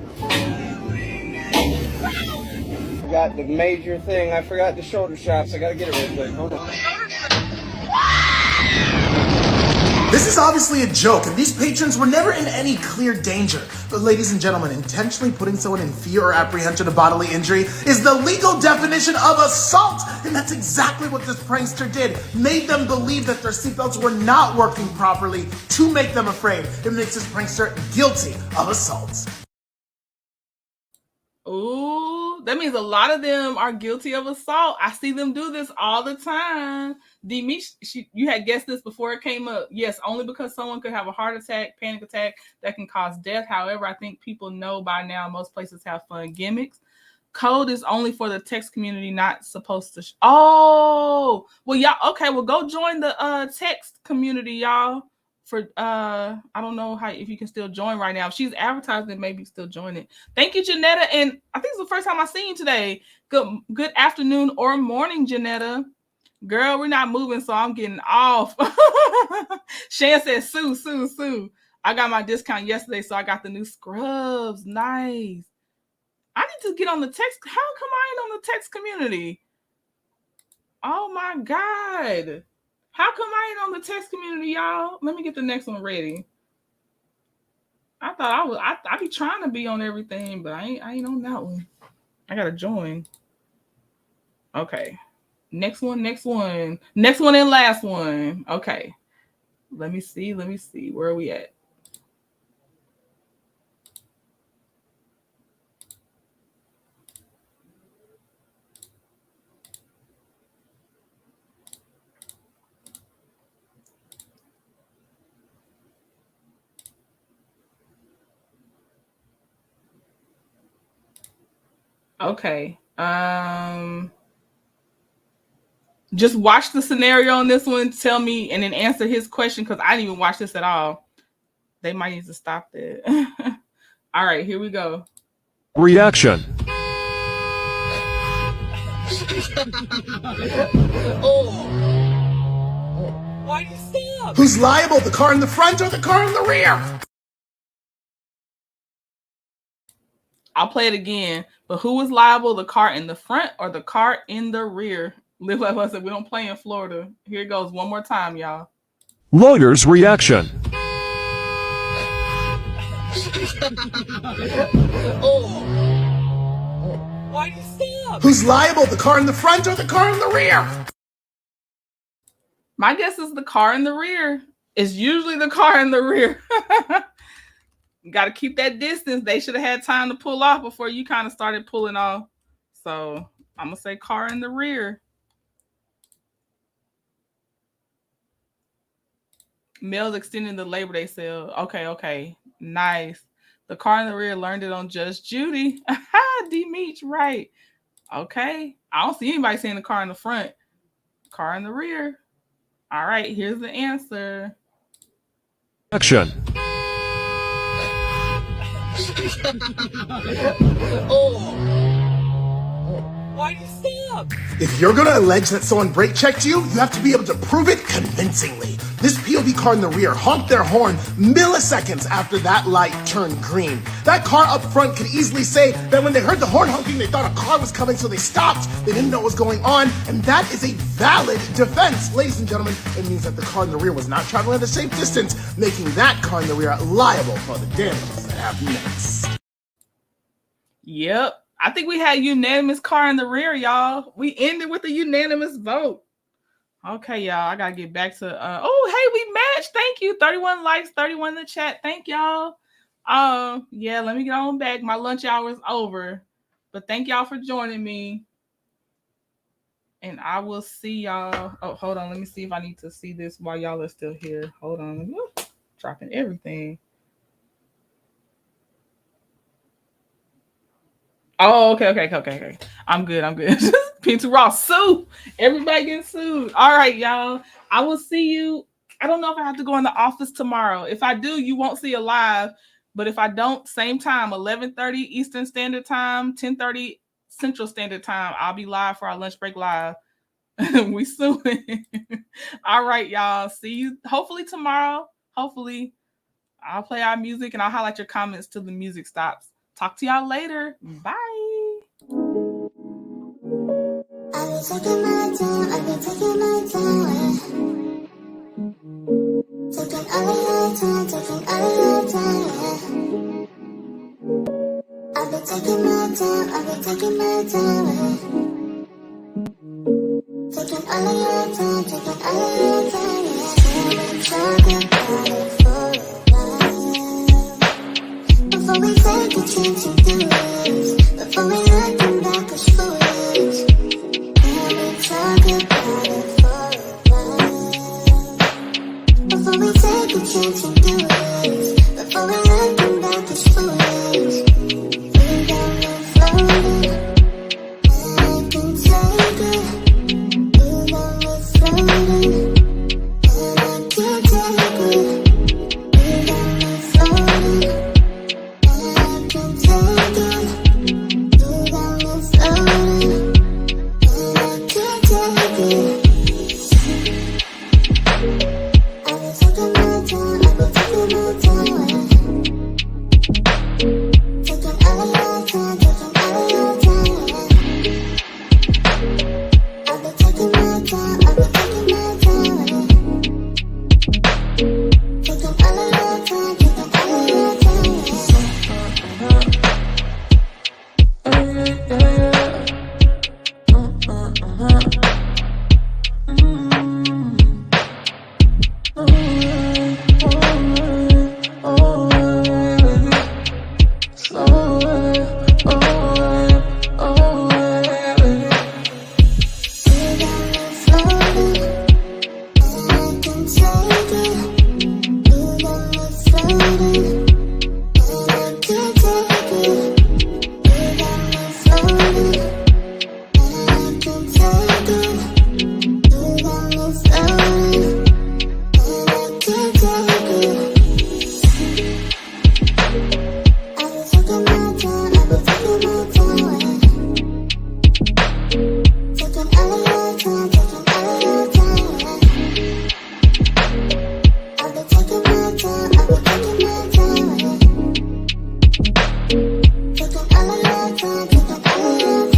[SPEAKER 5] Forgot the major thing. I forgot the shoulder straps. I gotta get it real quick. Hold on.
[SPEAKER 6] This is obviously a joke, and these patrons were never in any clear danger. But ladies and gentlemen, intentionally putting someone in fear or apprehension of bodily injury is the legal definition of assault. And that's exactly what this prankster did. Made them believe that their seatbelts were not working properly to make them afraid. It makes this prankster guilty of assault.
[SPEAKER 2] Ooh, that means a lot of them are guilty of assault. I see them do this all the time. You had guessed this before it came up. Yes, only because someone could have a heart attack, panic attack that can cause death. However, I think people know by now most places have fun gimmicks. Code is only for the text community, not supposed to. Oh, well, y'all. Okay, well, go join the text community, y'all. For I don't know if you can still join right now. If she's advertising, maybe still join it. Thank you, Janetta. And I think it's the first time I seen you today. Good afternoon or morning, Janetta. Girl, we're not moving, so I'm getting off. Shan says, Sue. I got my discount yesterday, so I got the new scrubs. Nice. I need to get on the text. How come I ain't on the text community? Oh my God. How come I ain't on the text community, y'all? Let me get the next one ready. I thought I be trying to be on everything, but I ain't on that one. I gotta join. Okay. Next one and last one. Okay. Let me see. Where are we at? Okay. Just watch the scenario on this one. Tell me and then answer his question because I didn't even watch this at all. They might need to stop that. All right, here we go.
[SPEAKER 7] Reaction.
[SPEAKER 8] Why do you stop?
[SPEAKER 6] Who's liable, the car in the front or the car in the rear?
[SPEAKER 2] I'll play it again. But who was liable, the car in the front or the car in the rear? Live like I said, we don't play in Florida. Here it goes one more time, y'all.
[SPEAKER 7] Lawyer's reaction.
[SPEAKER 8] Why do you stop?
[SPEAKER 6] Who's liable, the car in the front or the car in the rear?
[SPEAKER 2] My guess is the car in the rear. It's usually the car in the rear. You got to keep that distance. They should have had time to pull off before you kind of started pulling off. So I'm going to say car in the rear. Males extending the Labor Day sale. Okay. Nice. The car in the rear learned it on Judge Judy. D. Meach, right. Okay. I don't see anybody saying the car in the front. Car in the rear. All right, here's the answer.
[SPEAKER 7] Action.
[SPEAKER 8] Why do you stop?
[SPEAKER 6] If you're gonna allege that someone brake checked you, you have to be able to prove it convincingly. This POV car in the rear honked their horn milliseconds after that light turned green. That car up front could easily say that when they heard the horn honking, they thought a car was coming, so they stopped. They didn't know what was going on, and that is a valid defense. Ladies and gentlemen, it means that the car in the rear was not traveling at the same distance, making that car in the rear liable for the damages that happen next.
[SPEAKER 2] Yep. I think we had unanimous car in the rear, y'all. We ended with a unanimous vote. Okay, y'all. I got to get back to... oh, hey, we matched. Thank you. 31 likes, 31 in the chat. Thank y'all. Yeah, let me get on back. My lunch hour is over. But thank y'all for joining me. And I will see y'all... Oh, hold on. Let me see if I need to see this while y'all are still here. Hold on. Dropping everything. Oh, okay. I'm good. Pinto Ross, sue. Everybody getting sued. All right, y'all. I will see you. I don't know if I have to go in the office tomorrow. If I do, you won't see a live. But if I don't, same time, 11:30 Eastern Standard Time, 10:30 Central Standard Time, I'll be live for our lunch break live. We suing. All right, y'all. See you hopefully tomorrow. Hopefully. I'll play our music and I'll highlight your comments till the music stops. Talk to y'all later. Bye.
[SPEAKER 1] I've been taking my time. Taking all of your time, I've been taking my time. Taking all of your time, We've been talking about it for a while. Before we take a chance to do this, before we looking back as foolish, we've been talking about it for a while. Before we take a chance to do this, before we looking back as foolish, we got me floating, and I can take it. You got me floating, and I can't take it. You got me floating. Floating. all